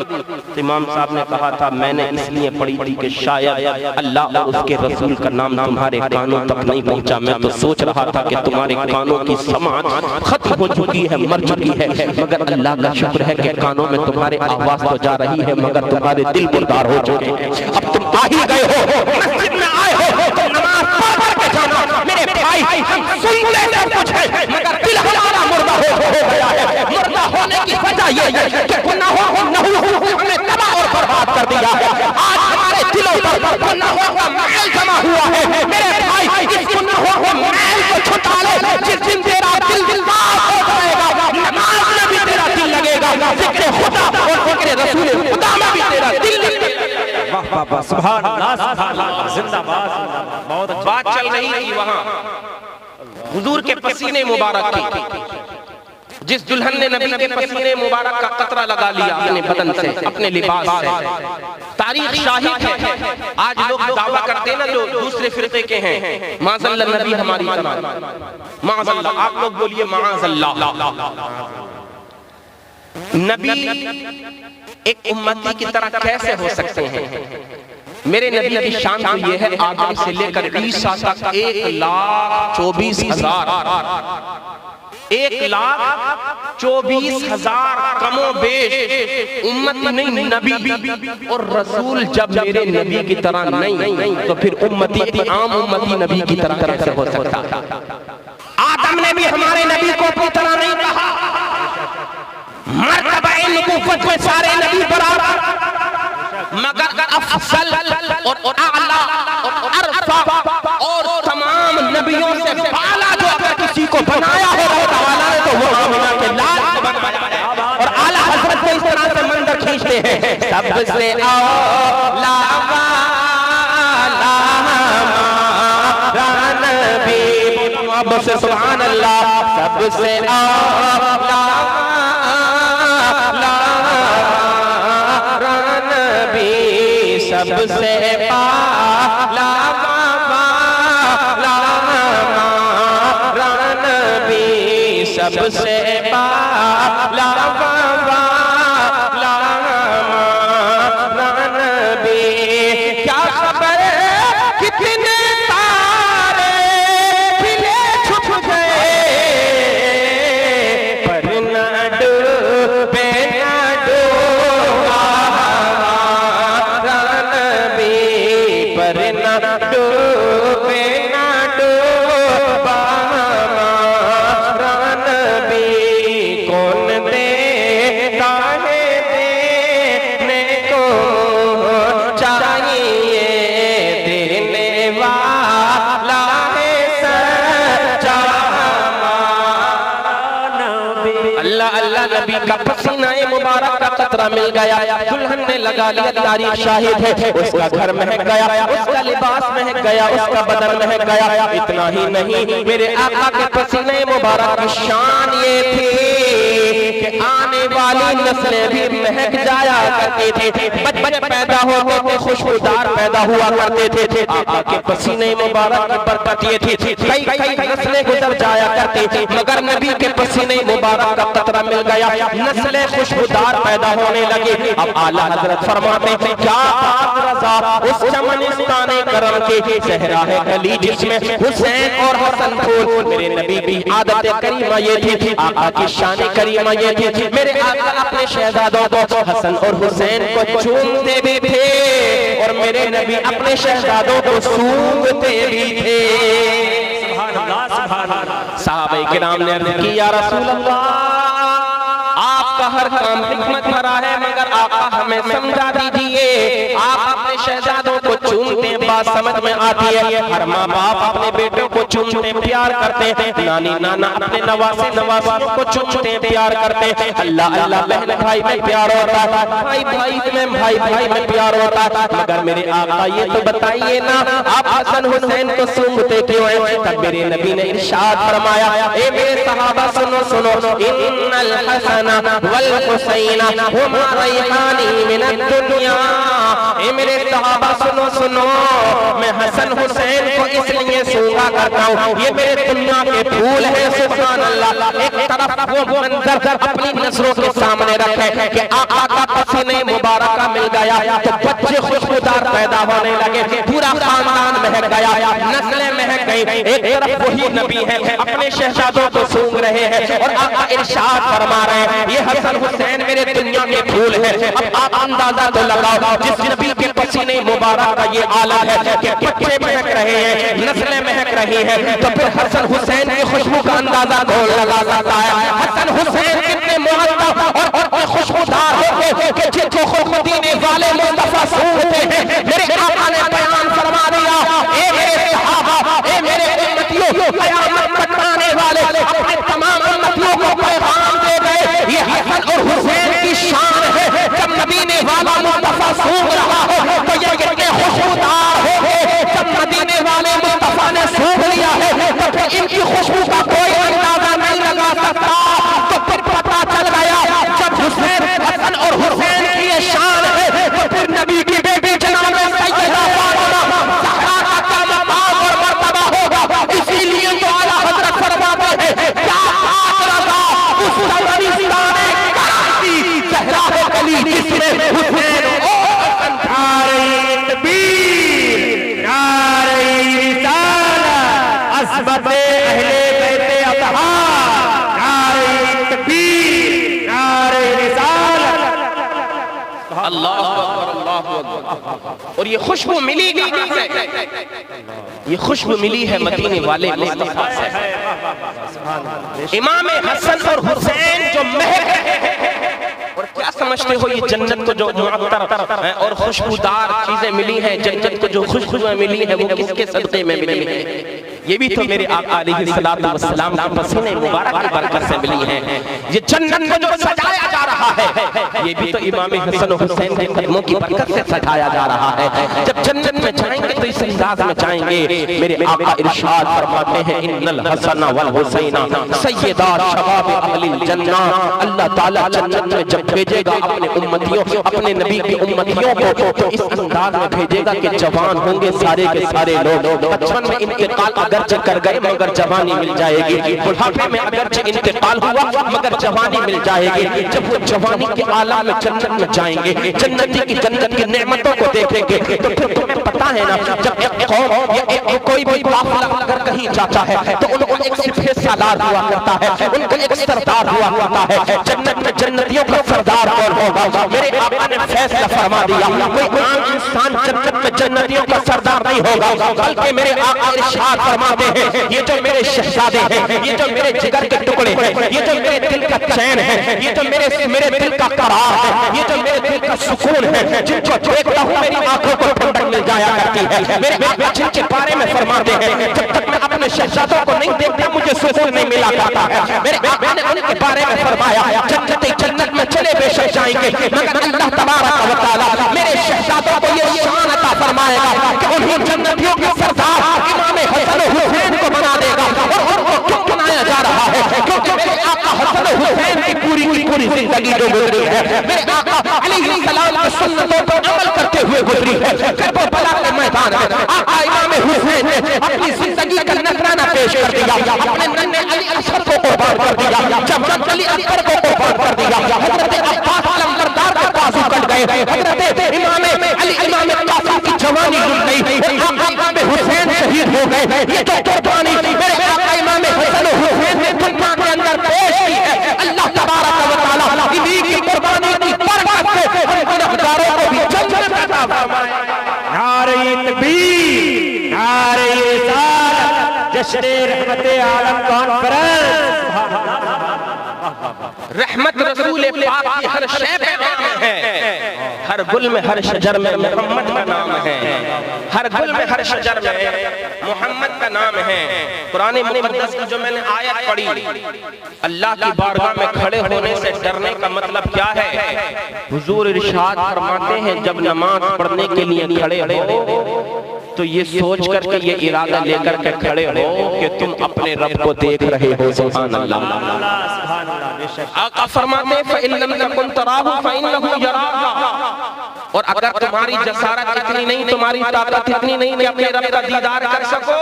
امام صاحب نے کہا تھا میں نے اس لیے پڑھی تھی کہ شاید اللہ اور اس کے رسول کا نام تمہارے کانوں تک نہیں پہنچا۔ میں تو سوچ رہا تھا کہ تمہارے کانوں کی سماعت ختم ہو چکی ہے، مر چکی ہے، مگر اللہ کا شکر ہے کہ کانوں میں تمہارے آواز تو جا رہی ہے، مگر تمہارے دل مردار ہو چکے ہیں۔ اب تم آ ہی گئے ہو، مسجد میں آئے ہو تو نماز پڑھ کے جانا۔ میرے بھائی ہم سن لیتے کچھ ہے، مگر دل ہمارا مردہ ہو گیا ہے۔ مردہ ہونے کی وجہ یہ ہے کہ گناہوں ہمیں تباہ اور برباد کر دیا ہے۔ آج ہمارے دلوں پر گناہوں کا محل جمع ہوا ہے۔ میرے بھائی اس گناہوں سبحان اللہ زندہ باد بہت اچھا بات چل رہی تھی وہاں حضور کے پسینے مبارک کی جس دلہن نے نبی کے پسینے مبارک کا قطرہ لگا لیا اپنے بدن سے اپنے لباس سے تاریخ شاہد ہے آج لوگ دعویٰ کرتے ہیں نا جو دوسرے فرقے کے ہیں معاذ اللہ نبی ہماری طرح معاذ اللہ آپ لوگ بولیے معاذ اللہ نبی ایک امتی کی طرح کیسے ہو سکتے ہیں میرے نبی کی شان تو یہ ہے آدم سے لے کر عیسیٰ تک 1,24,000 1,24,000 کم و بیش امت نہیں نبی اور رسول جب میرے نبی کی طرح نہیں تو پھر امتی عام امتی نبی کی طرح کیسے ہو سکتا آدم نے بھی ہمارے نبی کو اپنی طرح نہیں کہا مرتبہ نبوت میں سارے نبی برابر مگر افضل اور اعلیٰ اور ارفع اور تمام نبیوں سے بالا جو اگر کسی کو بنایا ہو رہا تعالیٰ نے تو وہ آمینہ کے لال کو بنایا ہے اور اعلیٰ حضرت کو اس طرح سے منظر کھینچتے ہیں سب سے اولا والا نبی اب سے سبحان اللہ سب سے اولا سب سے پالا نبی سب سے پالا نبی کیا خبر کتنے تارے کھلے چھپ گئے پر نہ ڈوبے نہ ڈوبا ڈوبے نہ ڈوبا ہمارا نبی کون دیتا ہے دینے کو چاہیے دینے والا ہے سچا نبی اللہ اللہ نبی کا پسینہ مبارک کا قطرہ مل گیا دلہن نے لگا لیا تاریخ شاہد ہے اس کا گھر مہک گیا اس کا لباس مہک گیا اس کا بدن مہک گیا اتنا ہی نہیں میرے آقا کے پسینے مبارک کی شان یہ تھی کہ آنے والی نسلیں بھی مہک جایا کرتے تھے بچے پیدا ہوتے تھے خوشبودار پیدا ہوا کرتے تھے آقا کے پسینے مبارک کی برکت یہ تھی کئی نسلیں گزر جایا کرتے تھے مگر نبی کے پسینے مبارک کا قطرہ مل گیا نسلیں خوشبودار پیدا ہونے لگے اب اعلیٰ حضرت فرماتے ہیں کیا پاک رضا اس چمنستان کرم کے صحرا ہے گلی جس میں حسین اور حسن پھول میرے نبی کی عادت کریمہ یہ تھی آقا کی شان کریمہ یہ تھی میرے آقا اپنے شہزادوں کو حسن اور حسین کو چومتے بھی تھے اور میرے نبی اپنے شہزادوں کو سونگتے بھی تھے صحابہ کرام نے عرض کی یا رسول اللہ آپ کا ہر کام حکمت بھرا ہے مگر آقا ہمیں سمجھا دیجئے آپ اپنے شہزادوں کو چومتے ہیں بات سمجھ میں آتی ہے ہر ماں باپ اپنے بیٹوں کو چومتے پیار کرتے ہیں نانی نانا اپنے نواسے نواسیوں کو چومتے پیار کرتے ہیں اللہ اللہ بہن بھائی میں پیار ہوتا ہے بھائی بھائی میں بھائی بھائی میں پیار ہوتا ہے مگر میرے آقا یہ تو بتائیے نا آپ حسن حسین کو سونگتے کیوں ہیں تب میرے نبی نے ارشاد فرمایا اے میرے صحابہ سنو سنو ان الحسن والحسین ہما ریحانی من الدنیا اے میرے صحابہ سنو سنو میں حسن حسین کو اس لیے سونگا کرتا ہوں یہ میرے دنیا کے پھول ہیں سبحان اللہ ایک طرف وہ منظر اپنی نظروں کے سامنے رکھے کہ آقا کا پسینے مبارکہ مل گیا تو بچے خوشبودار پیدا ہونے لگے پورا خاندان مہک گیا نسلیں مہک گئی ایک طرف وہی نبی ہے اپنے شہزادوں کو سونگ رہے ہیں اور آقا ارشاد فرما رہے ہیں یہ حسن حسین میرے دنیا کے پھول ہے اب آپ اندازہ تو لگاؤ جس نبی کے پسینے مبارک کا یہ آلہ ہے کہ بچے مہک رہے ہیں نسلیں مہک رہی ہیں تو پھر حسن حسین کی خوشبو کا اندازہ تو لگا سکتا ہے حسن حسین کتنے معطر اور خوشبودار ہوتے کہ جن کو خود مدینے والے مصطفیٰ سونگتے ہیں میرے آقا نے بیان فرما دیا اے میرے صحابہ اے میرے امتیوں قیامت تک آنے والے اپنے تمام امتیوں کو پیغام دے گئے یہ حسن اور حسین کی شان ہے جب مدینے والا مصطفیٰ سونگ رہا ہو تو یہ ان کی خوشبو کا کوئی اندازہ نہیں لگا سکتا. تو پھر پتا چل گیا جب حسین حسن اور حسین کی یہ شان ہے تو پھر نبی کی بیٹی جناب سیدہ فاطمہ زہرا کا کیا مقام اور مرتبہ ہوگا. اسی لیے تو اعلیٰ حضرت فرماتے ہیں کیا بات رضا اس قبرستان کراچی زہرا ہے گلی جس میں حسین اور حسن تھا. عظمت اہل بیت اطہار، نعرہ تکبیر، نعرہ رسالت. اللہ اکبر اللہ اکبر. اور یہ خوشبو ملی کہاں سے؟ یہ خوشبو ملی ہے مدینے والے مصطفیٰ سے. امام حسن اور حسین جو مہک ہے اور کیا سمجھتے ہو یہ جنت کو جو معطر اور خوشبودار چیزیں ملی ہیں، جنت کو جو خوشبویں ملی ہیں وہ کس کے صدقے میں ملی ہیں؟ یہ بھی تو میرے آقا علیہ السلام کے پسینے مبارک کی برکت سے ملی ہیں. یہ جنت کو جو سجایا جا رہا ہے یہ بھی تو امام حسن و حسین کے قدموں کی برکت سے سجایا جا رہا ہے. جب جنت میں جائیں گے تو اس انداز میں جائیں گے. میرے آقا ارشاد فرماتے ہیں ان الحسن والحسین سیدا شباب اہل الجنہ. اللہ تعالیٰ جنت میں جب بھیجے گا اپنے امتیوں، اپنے نبی کی امتیوں کو تو اس انداز میں بھیجے گا کہ جوان ہوں گے سارے کے سارے لوگ. بچپن میں انتقال اگرچہ کر گئے مگر جوانی مل جائے گی. بڑھاپے میں اگرچہ انتقال ہوا مگر جوانی مل جائے گی. جب وہ جوانی کے عالم میں جنت میں جائیں گے، جنتی کی جنت کی نعمتوں کو دیکھیں گے تو پھر تمہیں پتا ہے نا جب ایک قوم یا کوئی بھی قافلہ اگر کہیں جاتا ہے تو ان کو ایک صرف سالار ہوا کرتا ہے، ان کا ایک سردار ہوا کرتا ہے. جنت میں جنتیوں کا سردار کون ہوگا؟ میرے آقا نے فیصلہ فرما دیا کوئی عام انسان جنت میں جنتیوں کا سردار نہیں ہوگا، بلکہ میرے آقا ارشاد فرماتے ہیں یہ جو میرے شہزادے ہیں، یہ جو میرے جگر کے ٹکڑے ہیں، یہ جو میرے دل کا چین ہے، یہ جو میرے دل کا قرار ہے، یہ جو میرے دل کا سکون ہے، جن کو دیکھتا ہوں میری آنکھوں کو ٹھنڈک مل جایا کرتی ہے. میرے آقا جن کے بارے میں فرماتے ہیں جب تک میں اپنے شہزادوں کو نہیں دیکھتا مجھے سکون نہیں ملا کرتا ہے. میرے آقا نے ان کے بارے میں فرمایا جنت میں چلے بے شک جائیں گے مگر اللہ تبارک و تعالی میرے شہزادوں کو یہ شان عطا فرمائے گا کہ انہیں جنتیوں کے سردار امام حسن و حسین کو بنا دے گا. اور ان کو کیوں بنایا جا رہا ہے؟ کیونکہ میرے آقا حسن و حسین کی پوری زندگی جو گزری ہے میرے آقا علیہ السلام کی سنتوں پر عمل کرتے ہوئے گزری ہے. کربلا کے میدان میں آقا امام حسین نے اپنی زندگی کا نذرانہ پیش کر دیا، اپنے ننھے علی اصغر کو قربان کر دیا، جب علی اصغر کو قربان کر دیا حضرت عباس علمبردار کے بازو کٹ گئے، حضرت امام علی امام قاسم کی جوانی گزر گئی، آقا امام حسین شہید ہو گئے. یہ جو قربانی میرے آقا امام حسن و حسین نے دنیا کے اندر پیش کی ہے اللہ تبارک و تعالی انہی کی قربانی کی برکت سے ہم گنہگاروں کو بھی جنت عطا فرمائے. نعرہ تکبیر، نعرہ رسالت، جشن رحمت عالم کانفرنس. رحمت رسول پاک کی ہر شے پہ نام ہے، ہر گل میں ہر شجر میں محمد کا نام ہے، ہر گل میں ہر شجر میں محمد کا نام ہے. قرآن مقدس کی جو میں نے آیت پڑھی اللہ کی بارگاہ میں کھڑے ہونے سے ڈرنے کا مطلب کیا ہے؟ حضور ارشاد فرماتے ہیں جب نماز پڑھنے کے لیے کھڑے ہو تو یہ سوچ کر کے یہ ارادہ لے کر کے کھڑے ہو کہ تم اپنے رب کو دیکھ رہے ہو. سبحان اللہ. آقا فرماتے ہیں فَإِن لَمْ تَكُنْ تَرَاهُ فَإِنَّهُ يَرَاكَ. اور اگر تمہاری جسارت اتنی نہیں، تمہاری طاقت اتنی نہیں کہ اپنے رب کا دیدار کر سکو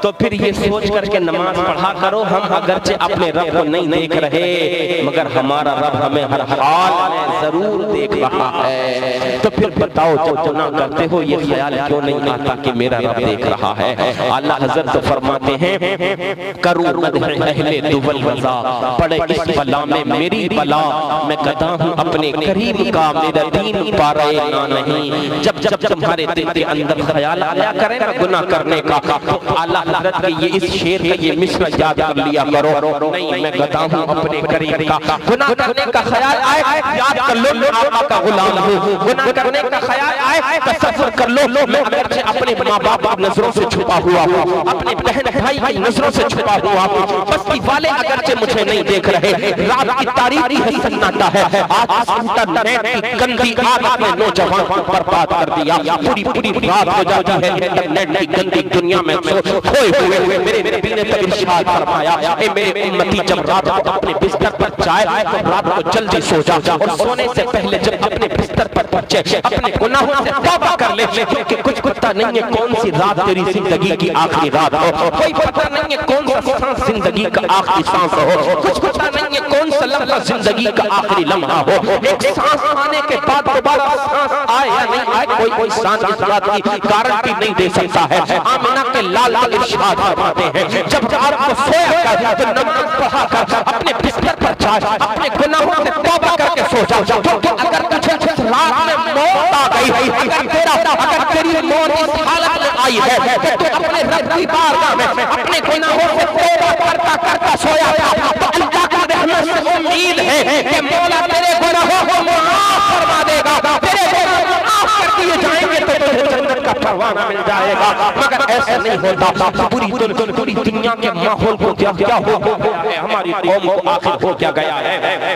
تو پھر یہ سوچ کر کے نماز پڑھا کرو ہم اگرچہ اپنے رب کو نہیں دیکھ رہے مگر ہمارا رب ہمیں ہر حال میں ضرور دیکھ رہا ہے. تو پھر بتاؤ جب گناہ کرتے ہو یہ خیال کیوں نہیں آتا کہ میرا رب دیکھ رہا ہے؟ اللہ حضرت تو فرماتے ہیں کرو مدح اہل دول وزا، پڑے اس بلا میں میری بلا، میں کہتا ہوں اپنے کریم کا میرا دین پا رہے نہ نہیں. جب تمہارے دل کے اندر خیال آیا کرے نا گناہ کرنے کا تو اللہ حضرت کے یہ اس شیر کا یہ مصرع یاد کر لیا کرو. نہیں میں کہتا ہوں اپنے کریم کا گناہ کرنے کا خیال آئے یاد کر لو میں آقا کا غلام ہوں. گناہ کرنے کا خیال آئے تصور کر لو میں اگرچہ اپنے ماں باپ کی نظروں سے چھپا ہوا ہوں, اپنے بہن بھائی کی نظروں سے چھپا ہوا ہوں, بستی والے اگرچہ مجھے نہیں دیکھ رہے, رات کی تاریکی ہے سناٹا ہے, آج انٹرنیٹ کی گندی عادت نے نوجوان کو برباد کر دیا, پوری رات ہو جاتی ہے انٹرنیٹ کی گندی دنیا میں کھوئے ہوئے. میرے نبی نے تو ارشاد فرمایا اے میرے امتی جب رات کو اپنے بستر پر جائے تو رات کو جلدی سو جا, اور سونے سے پہلے جب اپنے بستر پر پہنچے اپنے گناہوں سے توبہ کر لے, کیونکہ کچھ پتہ نہیں ہے کون سی رات تیری زندگی کی آخری رات ہو, کوئی پتہ نہیں ہے کون سا سانس زندگی کا آخری سانس ہو, کچھ پتہ نہیں ہے کون سا لمحہ زندگی کا آخری لمحہ ہو. ایک سانس آنے کے بعد دوبارہ سانس آئے یا نہیں آئے کوئی انسان اس بات کی گارنٹی نہیں دے سکتا ہے. آمنہ کے لال ارشاد فرماتے ہیں جب آپ کو سویا کر تو نماز پڑھا کر اپنے بستر پر جائے, اپنے گناہوں سے توبہ کر کے سو جا, کیونکہ اگر تجھے اس رات میں موت آ گئی, اگر تیری موت اس حالت میں آئی ہے کہ تو اپنے رب کی بارگاہ میں اپنے گناہوں سے توبہ کرتا سویا تھا, تو اللہ کی رحمت سے امید ہے کہ مولا تیرے گناہوں کو معاف فرما دے گا, تیرے گناہ معاف کر دیے جائیں گے تو تجھے جنت کا پروانہ مل جائے گا. مگر ایسا نہیں ہوتا, پوری دنیا کے ماحول کو کیا ہو گیا, ہماری قوم کو آخر ہو کیا گیا ہے,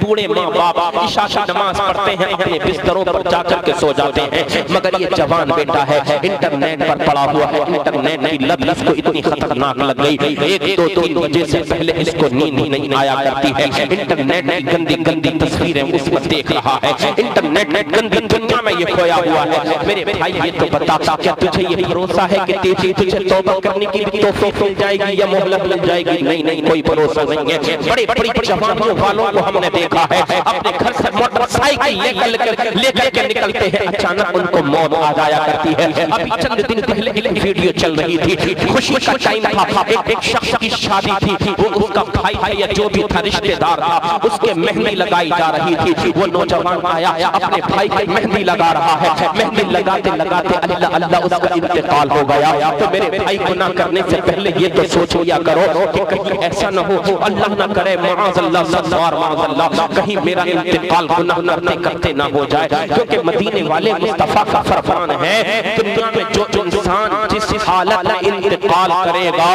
بوڑھے ماں باپ عشاء کی نماز پڑھتے ہیں اپنے بستروں پر جا کر کے سو جاتے ہیں, مگر یہ جوان بیٹا ہے انٹرنیٹ پر پڑا ہوا ہے, انٹرنیٹ کی لت اس کو اتنی خطرناک لگ گئی 1-2-3 بجے سے پہلے اس کو نیند ہی نہیں آیا کرتی ہے. انٹرنیٹ کی گندی تصویریں اس پر دیکھ رہا ہے, انٹرنیٹ کی گندی دنیا میں یہ کھویا ہوا ہے. میرے بھائی یہ تو بتا کیا تجھے یہ بھروسہ ہے کہ تجھے توبہ کرنے کی توفیق مل جائے گی یا مہلت مل جائے گی؟ نہیں, کوئی بھروسہ نہیں ہے. بڑی جوانیوں والوں کو ہم نے دیکھا ہے اپنے گھر سے موٹر سائیکل لے کر کے نکلتے ہیں, اچانک ان کو موت آ جایا کرتی ہے. ابھی چند دن پہلے ایک ویڈیو چل رہی تھی, خوشی کا ٹائم تھا, ایک شخص کی شادی تھی, وہ اس کا بھائی ہے یا جو بھی تھا رشتہ دار تھا, اس کے مہندی لگائی جا رہی تھی. وہ نوجوان آیا اپنے بھائی کی مہندی لگا رہا ہے, مہندی لگاتے اللہ اس کا انتقال ہو گیا. تو میرے بھائی گناہ کرنے سے پہلے یہ تو سوچ لیا کرو کہ کہیں ایسا نہ ہو, اللہ نہ کرے معاذ اللہ, کہیں میرا انتقال گناہ کرتے نہ ہو جائے, کیونکہ مدینے والے مصطفیٰ کا فرمان ہے دنیا میں جو انسان جس حالت میں انتقال کرے گا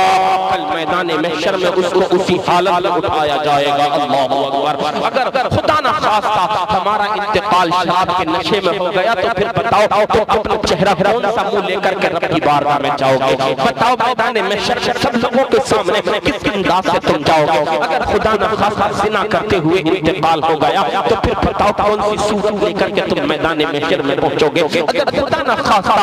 کل میدان محشر میں اس کو اسی حالت میں اٹھایا جائے گا. اللہ اکبر. اگر خدا نہ خواستہ ہمارا انتقال شراب کے نشے میں ہو گیا تو پھر بتاؤ تو اپنا چہرہ کون سا منہ لے کر کے رب کی بارگاہ میں جاؤ گے؟ بتاؤ میدان محشر میں سب لوگوں کے سامنے کس انداز سے تم جاؤ گے؟ اگر خدا نہ خواستہ زنا کرتے ہوئے انتقال ہو گیا تو پھر بتاؤ کون سی صورت لے کر کے تم میدان محشر میں پہنچو گے؟ اگر خدا نہ خواستہ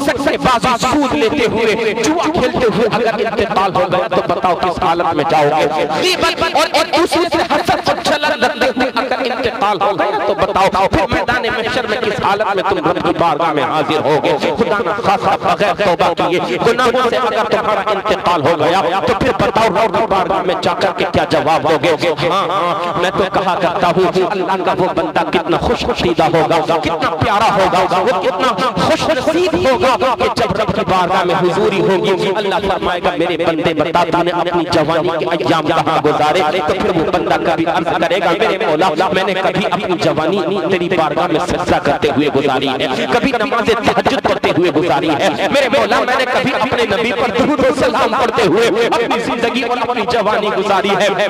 سکے بازی سود لیتے ہوئے جوا کھیلتے ہوئے اگر انتقال ہو گیا تو بتاؤ کس حالت میں جاؤ گے؟ غیبت اور دوسرے سے حسد اور جلن رکھتے ہوئے اگر انتقال ہو گیا تو بتاؤ پھر میدان محشر میں کس حالت میں تم رب کی بارگاہ میں حاضر ہوگے؟ خدا نہ خواستہ بغیر توبہ کیے گناہوں سے اگر تمہارا انتقال ہو گیا تو پھر بتاؤ رب کی بارگاہ میں جا کر کے کیا جواب دو گے؟ ہاں میں تو کہا کرتا ہوں اللہ کا وہ بندہ کتنا خوش نصیب ہوگا, کتنا پیارا ہوگا, وہ کتنا خوش نصیب ہوگا کہ جب رب کی بارگاہ میں حضوری ہوگی اللہ فرمائے گا میرے بندے بتا تو نے اپنی جوانی کے ایام کہاں گزارے؟ تو پھر وہ بندہ کبھی عرض کرے گا میرے مولا میں نے کبھی اپنی جوانی تیری بارگاہ میں سجدہ کرتے ہوئے گزاری ہے, کبھی نماز تہجد پڑھتے ہوئے گزاری ہے, میرے مولا میں نے کبھی اپنے نبی پر درود و سلام پڑھتے ہوئے اپنی زندگی اور اپنی جوانی گزاری ہے,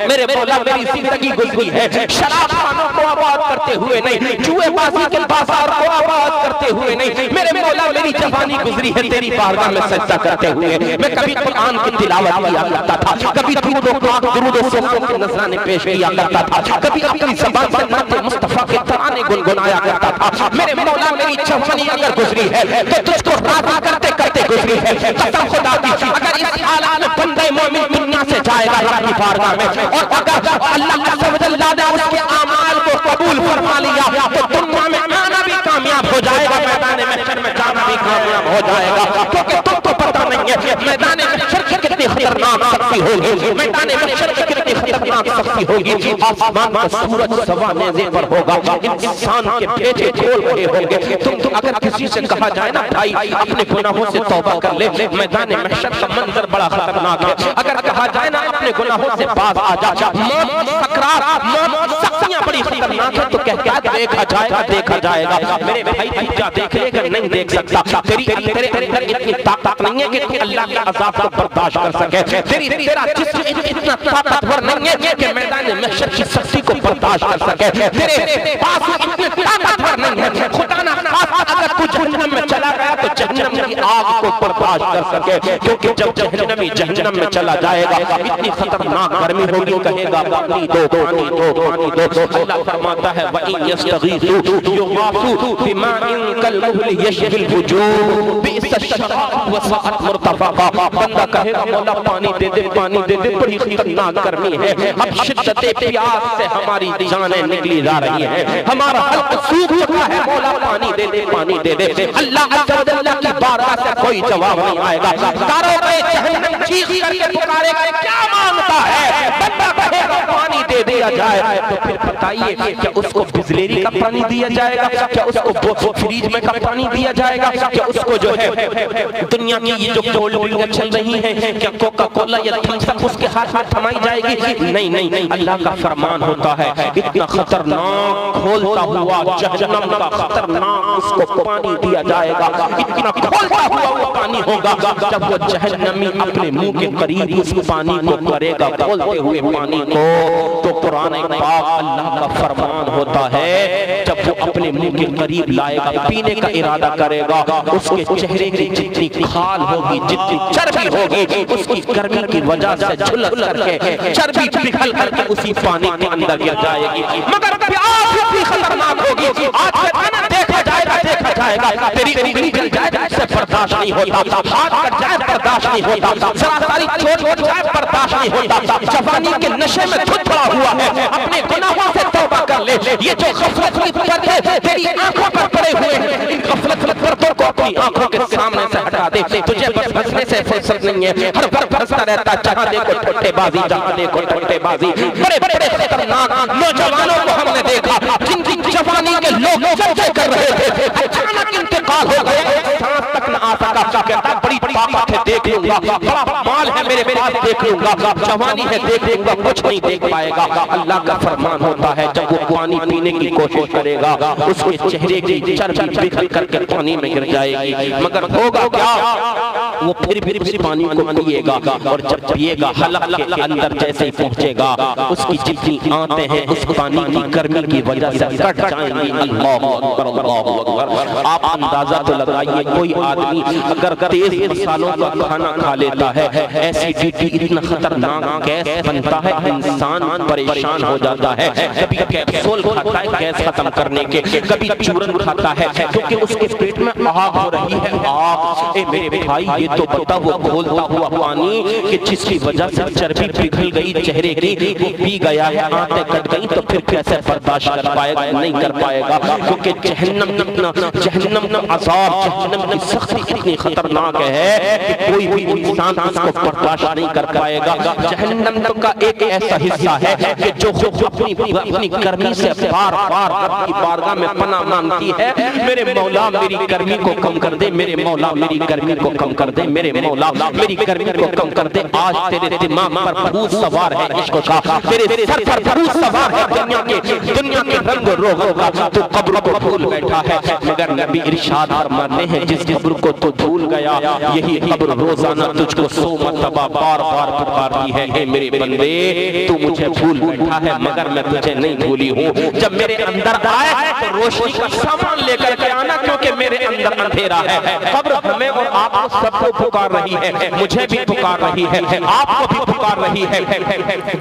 میرے مولا میری زندگی گزری ہے شراب خانوں کو آباد کرتے ہوئے نہیں, جوئے بازی کے بازار کو آباد کرتے ہوئے نہیں, میرے مولا میری جوانی گزری ہے تیری بارگاہ میں سجدہ کرتے ہوئے. میں کبھی قرآن کی تلاوت کیا کرتا تھا, کبھی درود و سلام کے نذرانے پیش کیا کرتا تھا, کبھی اپنی زبان سے نعت مصطفیٰ کے ترانے گنگنایا کرتا تھا. میرے مولا میری جوانی اگر گزری ہے تو تجھ کو راضی کرتے کرتے گزری ہے. قسم خدا کی اگر اس حالات میں بندہ مومن دنیا سے جائے گا رب کی بارگاہ میں اور اگر اللہ عز و جل نے اس کے اعمال کو قبول فرما لیا تو دنیا میں آنا بھی کامیاب ہو جائے گا, میدان محشر میں جانا بھی کامیاب ہو جائے گا. کیونکہ تم کو پتہ نہیں ہے میدان محشر کتنی خطرناک سختی ہوگی, میدان محشر کتنی خطرناک سختی ہوگی. آسمان کا سورج سوا نیزے پر ہوگا, انسان کے بھیجے کھول رہے ہوں گے. تم اگر کسی سے کہا جائے نا بھائی اپنے گناہوں سے توبہ کر لے, میدان محشر کا منظر بڑا خطرناک ہے. اگر کہا جائے نا اپنے گناہوں سے باز آ جا, موت سکرات موت سختیاں بڑی خطرناک آنکھ ہے تو کہتا ہے دیکھا جائے گا دیکھا جائے گا. میرے بھائی بھتیجا دیکھ لے گا نہیں دیکھ سکتا. تیرے اندر اتنی طاقت نہیں ہے کہ تو اللہ کے عذاب کو برداشت کر سکے. تیرا جسم اتنا طاقتور نہیں ہے کہ میدان محشر کی سختی کو برداشت کر سکے. تیرے پاس اتنے طاقتور نہیں ہے خدا نہ خواستہ اگر تو جہنم میں چلا گیا تو جہنم کی آگ کو برداشت کر سکے. کیونکہ جب جہنمی جہنم میں چلا جائے گا اتنی خطرناک گرمی ہوگی کہے گا پانی دو پانی دو پانی دو. اللہ فرماتا ہے وَإِن يَسْتَغِيثُوا يُغَاثُوا بِمَاءٍ كَالْمُهْلِ يَشْوِي الْوُجُوهَ بِئْسَ الشَّرَابُ وَسَاءَتْ مُرْتَفَقًا. بندہ کہے گا مولا پانی دے دے پانی دے دے بڑی خطرناک گرمی ہے. اب شدت پیاس سے ہماری جانیں نکلی جا رہی ہیں ہمارا حلق سوکھ چکا ہے مولا پانی دے دے پانی دے دے. اللہ عز و جل کی بارگاہ سے کوئی جواب نہیں آئے گا. داروں پہ جہنم چیخ کر کے پکارے گا کیا مانگتا ہے. بندہ کہے گا پانی دے دیا جائے تو پھر بتائیے کیا اس کو بزلیری کا پانی دیا جائے گا کیا اس کو فریج میں کا پانی دیا جائے گا کیا اس کو جو ہے دنیا کی یہ جو کولڈ ڈرنک چل رہی ہیں کیا کوکا کولا یا تھمس اپ اس کے ہاتھ میں تھمائی جائے گی. نہیں نہیں اللہ کا فرمان ہوتا ہے اتنا خطرناک کھولتا ہوا جہنم کا خطرناک اس کو پانی دیا جائے گا. اتنا کھولتا ہوا وہ پانی ہوگا جب وہ جہنمی اپنے منہ کے قریب اس پانی کو کرے گا کھولتے ہوئے پانی کو تو قرآن پاک اللہ کا فرمان ہوتا ہے جب وہ اپنے منہ کے قریب لائے گا پینے کا ارادہ کرے گا اس کے چہرے کی جتنی کھال ہوگی جتنی چربی ہوگی اس کی گرمی کی وجہ سے جھلس کر کے چربی پگھل کر کے اسی پانی کے اندر گر جائے گی. مگر پیاس اتنی خطرناک ہوگی آج کھانا دیکھا جائے گا دیکھا جائے گا تیری انگلی جل جائے گا سے برداشت نہیں ہوتا. ہاتھ کٹ جائے برداشت نہیں ہوتا. ذرا ساری چوٹ جائے برداشت نہیں ہوتا. جوانی کے نشے میں دھت پڑا ہوا ہے اپنے گناہوں سے توبہ کر لے. یہ جو غفلت کی پردے تیری آنکھوں پر پڑے ہوئے ہیں ان غفلت کی پردوں کو اپنی آنکھوں کے سامنے سے ہٹا دے. تجھے بس بچنے سے فرصت نہیں ہے. ہر وقت پھنستا رہتا جہاں دیکھو ٹھٹے بازی جہاں دیکھو ٹھٹے بازی. بڑے بڑے خطرناک نوجوانوں کو ہم نے دیکھا جن کی جوانی کے لوگ چرچے کر رہے تھے اچانک انتقال ہو گئے. سانس تک نہ آ سکا کہتا بڑی طاقت ہے دیکھ لوں گا بڑا مال ہے میرے پاس دیکھ لوں گا جوانی ہے دیکھ لوں گا کچھ نہیں دیکھ پائے گا. اللہ کا فرمان ہوتا ہے جب وہ پانی پینے کی کوشش کرے گا اس کے چہرے کی چربی پگھل کر کے پانی میں گر جائے گی. مگر ہوگا کیا وہ پھر اس پانی کو پیے گا اور جب پیے گا حلق کے اندر جیسے ہی پہنچے گا اس کی جتنی آنتیں ہیں اس پانی کی گرمی کی وجہ سے کٹ جائیں گی. اللہ اکبر اللہ اکبر. آپ اندازہ تو لگائیے کوئی آدمی اگر تیز مسالوں کا کھانا کھا لیتا ہے ایسیڈیٹی اتنا خطرناک گیس بنتا ہے انسان پریشان ہو جاتا ہے. کبھی کیپسول کھاتا ہے گیس ختم کرنے کے کبھی چورن کھاتا ہے کیونکہ اس کے پیٹ میں آگ ہو رہی ہے آگ. اے میرے بھائی یہ تو پتا وہ کھولتا ہوا پانی کہ جس کی وجہ سے چربی پگھل گئی چہرے کی وہ پی گیا ہے آنتیں کٹ گئی تو پھر کیسے برداشت کر پائے گا. نہیں کر پائے گا کیونکہ جہنم عذاب جہنم کی سختی اتنی خطرناک ہے کہ کوئی بھی انسان اس کو برداشت نہیں کر پائے گا. جہنم کا ایک ایسا حصہ ہے کہ جو خود اپنی گرمی سے بار بار رب کی بارگاہ میں پناہ مانگتی ہے میرے مولا میری گرمی کو کم کر دے میرے مولا میری گرمی کو کم کر دے میرے مولا میری گرمی کو کم کر دے. آج تیرے دماغ پر بھوت سوار ہے عشق کا تیرے سر پر بھوت سوار ہے دنیا کے رنگ و روغوں کا. تو قبر کو بھول بیٹھا ہے مگر نبی ارشاد فرماتے ہیں جس قبر کو تو بھول گیا یہی قبر روزانہ تجھ کو 100 مرتبہ بار بار پکارتی ہے. اے میرے بندے تو مجھے بھول بیٹھا ہے مگر میں تجھے نہیں بھولی ہوں. جب میرے اندر آئے تو روشنی کا سامان لے کر کے آنا کیونکہ میرے اندر اندھیرا ہے. قبر ہمیں اور آپ کو سب کو پکار رہی ہے مجھے بھی پکار رہی ہے آپ کو بھی پکار رہی ہے.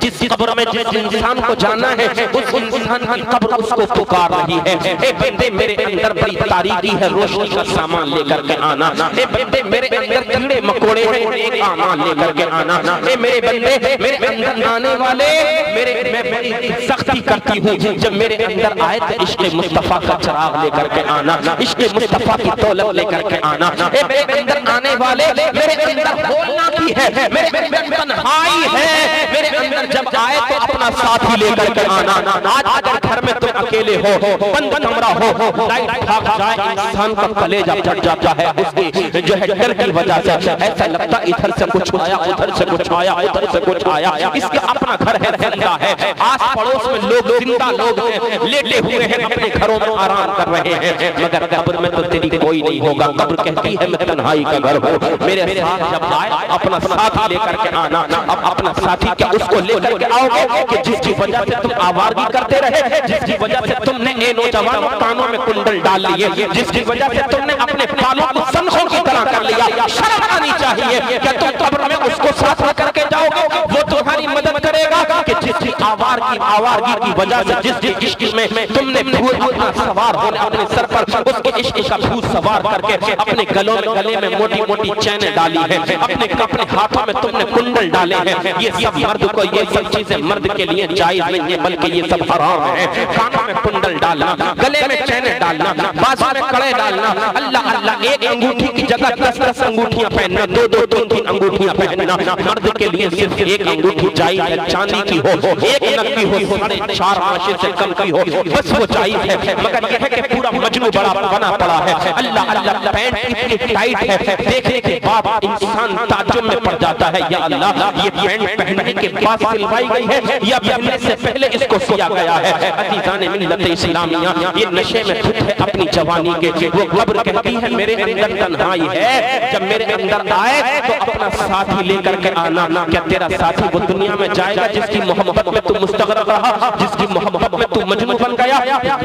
جس قبر میں جس انسان کو جانا ہے اس انسان کی قبر اس کو پکار رہی ہے. اے بندے میرے اندر بڑی تاریکی ہے روشنی کا سامان لے کر کے آنا. اے بندے میرے اندر کیڑے مکوڑے ہیں ایک سامان لے کر کے آنا. اے میرے بندے میرے اندر آنے والے میں سختی کرتی ہوں جب میرے اندر آئے تو عشق مصطفیٰ کا چراغ لے کر کے آنا عشق مصطفیٰ کی دولت لے کر کے آنا. اے میرے اندر آنے والے چلے، میرے اندر بولنا بھی ہے، میرے اندر تنہائی ہے، میرے اندر جب آئے تو اپنا ساتھی لے کر کے آنا۔ آج اگر گھر میں تم اکیلے ہو، بند کمرہ ہو، لائٹ بھاگ جائے، انسان کا کلیجہ پھٹ جاتا ہے اس کی جو ہے ڈر کی وجہ سے، ایسا لگتا ادھر سے کچھ آیا، ادھر سے کچھ آیا، ادھر سے کچھ آیا۔ اس کے اپنا گھر ہے، زندہ ہے، آس پڑوس میں لوگ زندہ لوگ ہیں، لیٹے ہوئے ہیں، اپنے گھروں میں آرام کر رہے ہیں، مگر قبر میں تو تیری کوئی نہیں ہوگا۔ قبر کہتی ہے میں تنہائی کا گھر ہوں، میرے ساتھ جب آئے اپنا ساتھی لے کر کے آنا۔ اب اپنا ساتھی کیا اس کو لے کر کے آؤ گے کہ جس کی وجہ سے تم آوارگی کرتے رہے، جس کی وجہ سے تم نے اے نوجوانوں کانوں میں کنڈل ڈال لیے، جس کی وجہ سے تم نے اپنے بالوں کو سنخوں کی طرح کر لیا۔ شرم آنی چاہیے کہ تم قبر میں اس کو ساتھ لے کر کے جاؤ گے، وہ تمہاری مدد کرے گا کہ جس کی آوارگی کی وجہ سے، جس کی عشق میں تم نے بھوت اپنا سوار ہونے اپنے سر پر اس کے عشق کا بھوت سوار کر کے اپنے گلے میں موٹی موٹی چینیں ڈالی ہیں، اپنے ہاتھوں میں تم نے کنڈل ڈالے ہیں۔ یہ سب مرد کو، یہ سب چیزیں مرد کے لیے جائز نہیں ہے، بلکہ یہ سب حرام ہے۔ کانوں میں کنڈل ڈالنا، گلے میں چینیں ڈالنا، بازو میں کڑے ڈالنا، اللہ اللہ، ایک انگوٹھی کی جگہ 10 انگوٹھیاں پہننا، 2 3 انگوٹھیاں پہننا۔ مرد کے لیے صرف ایک انگوٹھی جائز ہے، چاندی کی ہو، ایک نگ کی ہو، 4.5 آنے سے کم کی ہو، بس وہ جائز ہے۔ مگر یہ ہے کہ پورا مجنو بنا پڑا ہے۔ اللہ اللہ، پینٹ اتنی ٹائٹ ہے، دیکھنے کے بعد انسان تعجب میں پڑ جاتا ہے، یا اللہ یہ پینٹ پہننے کے بعد سلوائی گئی ہے یا پہننے سے پہلے اس کو سیا گیا ہے۔ عزیزان ملت اسلامیہ، یہ نشے میں دھت ہے اپنی جوانی کے۔ وہ قبر کہتی ہے میرے اندر تنہائی ہے، جب میرے اندر آئے تو اپنا ساتھی لے کر کے آنا۔ کیا تیرا ساتھی وہ دنیا میں جائے گا جس کی محبت میں تو مستغرق رہا، جس کی محبت میں تو مجنون بن گیا؟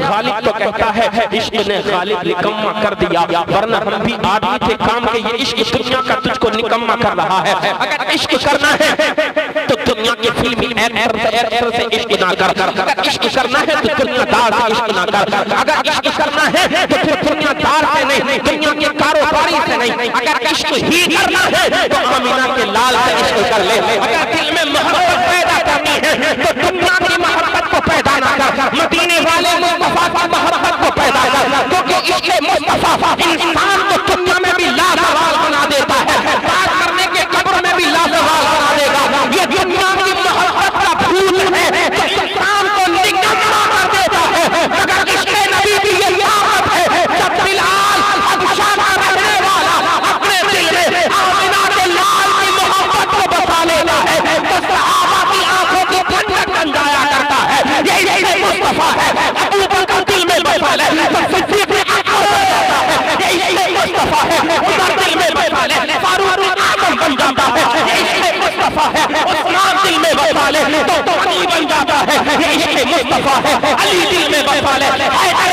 غالب تو کہتا ہے عشق نے غالب نکما کر دیا، ورنہ ہم بھی آدمی تھے کام کے، یہ عشق دنیا کا تجھ کو نکما کر رہا ہے۔ اگر عشق کرنا ہے تو دنیا کے فلمی ایکٹر سے عشق نہ کر، اگر عشق کرنا ہے تو دنیا دار سے عشق نہ کر، اگر عشق کرنا ہے تو پھر دنیا دار سے نہیں، دنیا کے کاروباری سے نہیں، اگر عشق ہی کرنا ہے تو آمینہ کے لال سے عشق کر لے۔ اگر دل میں محبت پیدا کرنی ہے تو دنیا کی محبت کو پیدا نہ کر، مدینے والے مصطفیٰ کی محبت کو پیدا کر، کیونکہ عشق مصطفیٰ انسان کو دنیا میں بھی لازوال بنا دیتا ہے، بات کرنے کے قبر میں بھی لازوال بنا دے گا۔ یہ دنیا کی محبت کا بھوت ہے جو انسان کو نکما کر دیتا ہے، مگر عشق نبی بھی یہ طاقت ہے جب بلال حبشہ کا رہنے والا اپنے دل میں آمینہ کے لال کی محبت کو بسا لیتا ہے تو صحابہ کی آنکھوں کی ٹھنڈک بن جایا کرتا ہے۔ یہی مصطفیٰ ہے، ابو بکر دل میں بسا لے تو صدیق اکبر بن جاتا ہے۔ یہی مصطفیٰ ہے، عمر دل میں بسا لے فاروق اعظم بن جاتا ہے۔ یہی مصطفیٰ ہے، عثمان دل میں بسا لے تو علی بن جاتا ہے۔ یہی مصطفیٰ ہے، علی دل میں بسا لے حیدر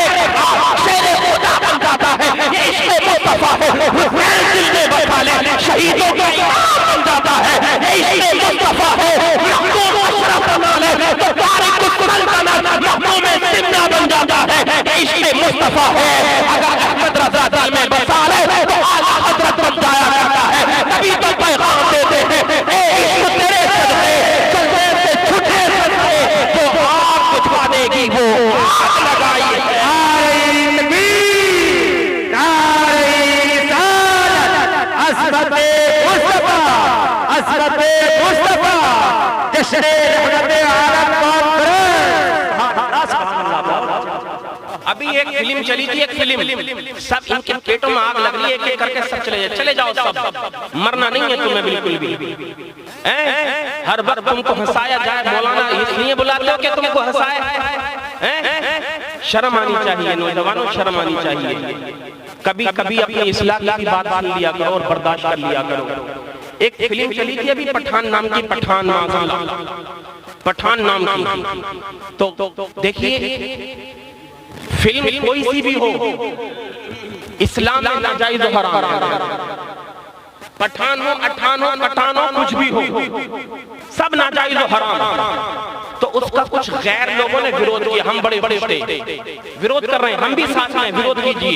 شیر خدا بن جاتا ہے۔ یہی مصطفیٰ ہے، حسین دل میں بسا لے شہیدوں کا امام بن جاتا ہے۔ یہی مصطفیٰ ہے، محمود اشرف بنا لے تو طارق السلطنت محمود سمنا بن جاتا ہے۔ یہی مصطفیٰ ہے، اگر احمد رضا دل میں بسا لے تو اعلیٰ حضرت بن جایا کرتا ہے۔ نبی تو پیغام دیتے ہیں اے عشق تیرے صدقے چلتے سے چھٹے صدقے جو آگ بجھوا دے گی وہ آگ لگائی ہے۔ حضرت مصطفیٰ، حضرت مصطفیٰ جشن رحمت عالم کو کرے۔ ابھی ایک فلم چلی تھی، ایک فلم، سب ان کے پیٹوں میں آگ لگ رہی ہے، ایک ایک کر کے سب چلے جاؤ سب، مرنا نہیں ہے تمہیں بالکل بھی۔ ہر وقت تم کو ہنسایا جائے، مولانا اس لیے بلاتے ہو کہ تم کو ہنسائے؟ شرم آنی چاہیے نوجوانوں، شرم آنی چاہیے۔ کبھی کبھی اپنی اصلاح کی بات سن لیا کرو اور برداشت کر لیا کرو۔ ایک فلم چلی تھی ابھی پٹھان نام کی، پٹھان نام کی، تو دیکھیے فلم کوئی سی بھی ہو، اسلام میں ناجائز و حرام ہے۔ پٹھان ہو، اٹھان ہو، پٹھان ہو، کچھ بھی ہو، سب ناجائز و حرام۔ تو اس کا کچھ غیر لوگوں نے ویرود کیا، ہم بڑے ویرود کر رہے ہیں، ہم بھی ساتھ میں ویرود کیجئے،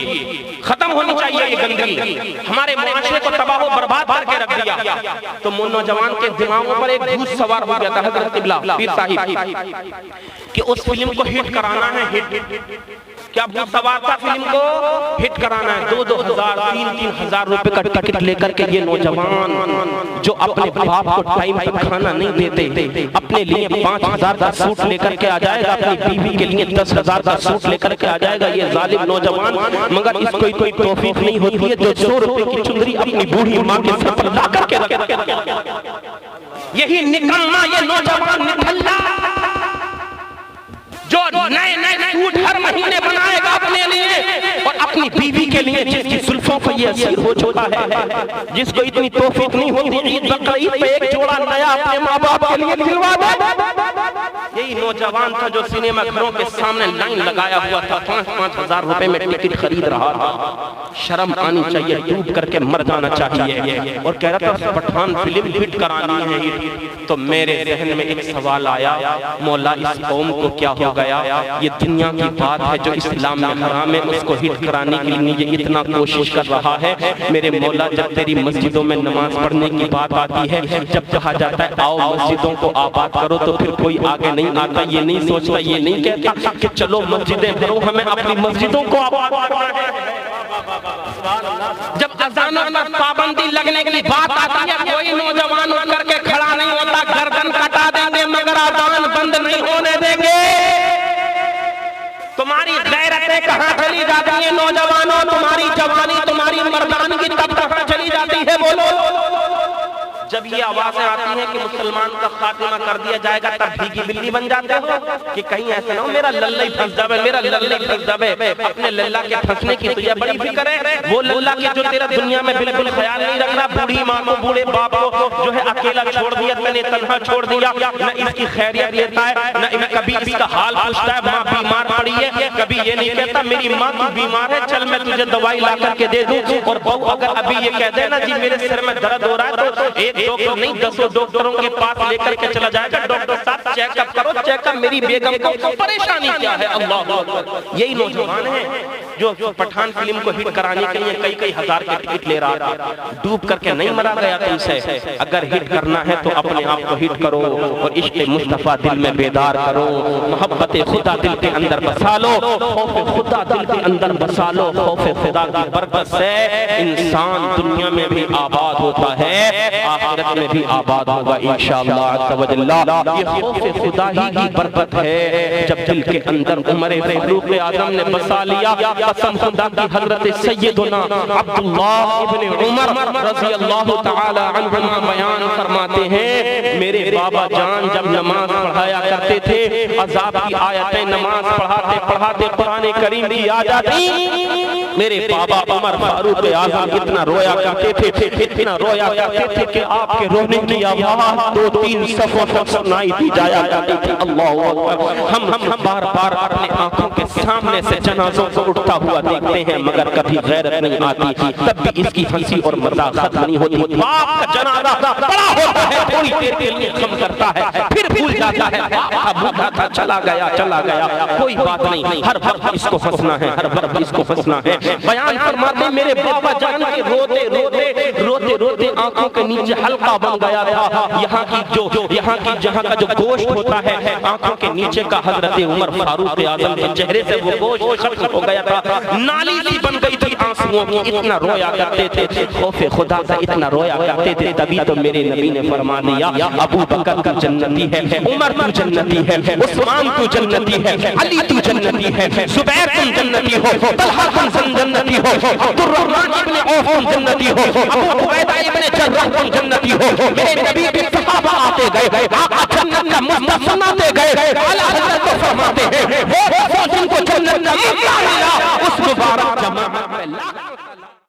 ختم ہونی چاہیے یہ گندگی، ہمارے معاشرے کو تباہ و برباد کر کے رکھ دیا۔ تو نوجوان کے دماغوں پر ایک بھوت سوار ہو گیا تھا حضرت قبلہ پیر صاحب کہ اس فلم کو ہٹ کرانا ہے، ہٹ کیا بھوت سوار تھا فلم کو ہٹ کرانا ہے؟ 2,000 3,000 روپے کا ٹکٹ لے کر کے یہ نوجوان جو اپنے باپ کو ٹائم پر کھانا نہیں دیتے، اپنے لیے 5,000 کا سوٹ لے کر کے آ جائے گا، اپنی بیوی کے لیے 10,000 کا سوٹ لے کر کے آ جائے گا یہ ظالم نوجوان، مگر اس کو کوئی توفیق نہیں ہوتی ہے جو 100 روپے کی چندری اپنی بوڑھی ماں کے سر پر لا کر کے یہی نکما یہ نوجوان نکلا جو نئے سوٹ ہر مہینے بنائے گا اپنے لیے اور اپنی بیوی کے لیے، جس کی زلفوں پر یہ اسیر ہو چکا ہے، جس کو اتنی توفیق نہیں ہوتی عید بقرعید پہ ایک جوڑا نیا اپنے ماں باپ کے لیے دلوا دے۔ یہی نوجوان تھا جو سینما گھروں کے سامنے لائن لگایا ہوا تھا، 5,000 5,000 روپے میں ٹکٹ خرید رہا تھا۔ شرم آنی چاہیے، ڈوب کر کے مر جانا چاہیے، اور کہہ رہا تھا پٹھان فلم ہٹ کرانی ہے۔ تو میرے ذہن میں ایک سوال آیا، مولا اس قوم کو کیا ہو گیا؟ یہ دنیا کی بات ہے جو اسلام میں حرام ہے، اس کو ہٹ کرانے کے لیے یہ اتنا کوشش کر رہا ہے۔ میرے مولا جب تیری مسجدوں میں نماز پڑھنے کی بات آتی ہے، جب کہا جاتا ہے آؤ مسجدوں کو آباد کرو، تو پھر کوئی آگے نہیں آتا، یہ نہیں سوچتا، یہ نہیں کہتا کہ چلو مسجدیں کرو، ہمیں اپنی مسجدوں کو آباد کرنا ہے۔ جب اذانوں پر پابندی لگنے کی بات آتی ہے، کوئی نوجوان اٹھ کر کے کھڑا نہیں ہوتا، گردن کٹا دیں گے مگر اذان بند نہیں ہونے دیں گے۔ تمہاری غیرتیں کہاں چلی جاتی ہیں نوجوانوں؟ تمہاری جوانی، تمہاری مردانگی تب کہاں چلی جاتی ہے بولو؟ جب یہ آوازیں آتی ہیں کہ مسلمان کا خاتمہ کر دیا جائے گا، تب بھیگی بلی بن جاتے ہو کہ کہیں ایسا نہ ہو میرا للہ ہی پھنس جاوے، میرا للہ ہی پھنس جاوے۔ اپنے للہ کے پھنسنے کی تجھے بڑی فکر ہے، وہ للہ کی جو تیرا دنیا میں بالکل خیال نہیں رکھ رہا، بوڑھی ماں کو، بوڑھے باپ کو جو ہے اکیلا چھوڑ دیا، میں نے تنہا چھوڑ دیا، نہ اس کی خیریت لیتا ہے، نہ کبھی اس کا حال پوچھتا ہے، ماں بیمار پڑی ہے، کبھی یہ نہیں کہتا میری ماں تو بیمار ہے، چل میں تجھے دوائی لا کر کے دے دوں۔ اور بہو اگر ابھی یہ کہہ دے نا جی میرے سر میں درد ہو رہا ہے، تو ایک ڈاکٹر نہیں 10 ڈاکٹروں کے پاس لے کر کے چلا جائے گا، ڈاکٹر صاحب چیک اپ کرو، چیک اپ میری بیگم کو پریشانی کیا ہے۔ اللہ اکبر، یہی نوجوان ہیں جو پٹھان فلم کو ہٹ کرانے کے لیے کئی ہزار کے ٹکٹ لے رہا تھا۔ ڈوب کر کے نہیں مرا گیا تم سے، اگر ہٹ کرنا ہے تو اپنے آپ کو ہٹ کرو اور عشق مصطفیٰ دل میں بیدار کرو، محبت خدا دل کے اندر بسا لو، خوف خدا دل کے اندر بسا لو۔ خوف خدا کی برکت سے انسان دنیا میں بھی آباد ہوتا ہے، آخرت میں بھی آباد ہوگا انشاءاللہ عز و جل۔ یہ خوف خدا ہی کی برکت ہے، جب دل کے اندر عمر فاروق اعظم نے بسا لیا۔ قسم خدا کی حضرت سیدنا عبداللہ ابن عمر رضی اللہ تعالی عنہما بیان فرماتے ہیں، میرے بابا جان جب نماز پڑھایا کرتے تھے، عذاب کی آیتیں نماز پڑھاتے پڑھاتے قرآن کریم کی آ جاتی، میرے بابا عمر فاروق اعظم اتنا رویا کرتے تھے، اتنا رویا کرتے تھے کہ آپ کے رونے کی آواز 2-3 صفوں تک سنائی دی جایا کرتی تھی۔ اللہ اکبر، ہم بار بار اپنے آنکھوں کے سامنے سے جنازوں کو اٹھتا ہوا دیکھتے ہیں، مگر کبھی غیرت نہیں آتی، تب بھی اس کی ہنسی اور مذاق ختم نہیں ہوتی۔ باپ کا جنازہ بڑا ہوتا ہے، تھوڑی دیر کے لیے غم کرتا ہے، پھر بھول جاتا ہے، باپ بوڑھا تھا، چلا گیا، کوئی بات نہیں، ہر وقت اس کو ہنسنا ہے، ہر وقت اس کو ہنسنا ہے۔ بیان فرماتے میرے بابا جان کے روتے آنکھوں کے نیچے حلقہ بن گیا تھا، یہاں کی جہاں کا جو گوشت ہوتا ہے آنکھوں کے نیچے کا، حضرت عمر فاروق اعظم کے چہرے سے وہ گوشت ختم ہو گیا تھا، نالی سی بن گئی تھی آنسوؤں کی، اتنا رویا کرتے تھے، خوف خدا سے اتنا رویا کرتے تھے۔ تبھی تو میرے نبی نے فرما دیا ابو بکر تو جنتی ہے، عمر تو جنتی ہے، عثمان تو جنتی ہے، علی تو جنتی ہے، زبیر تم جنتی ہو، طلحہ تم جنتی ہو، عبد الرحمن ابن عوف تم جنتی ہو، ابو عبیدہ ابن جراح تم جنتی ہو۔ میرے نبی کے صحابہ آتے گئے، آقا جنت کا مستثناتے گئے، اعلیٰ حضرت کو فرماتے ہیں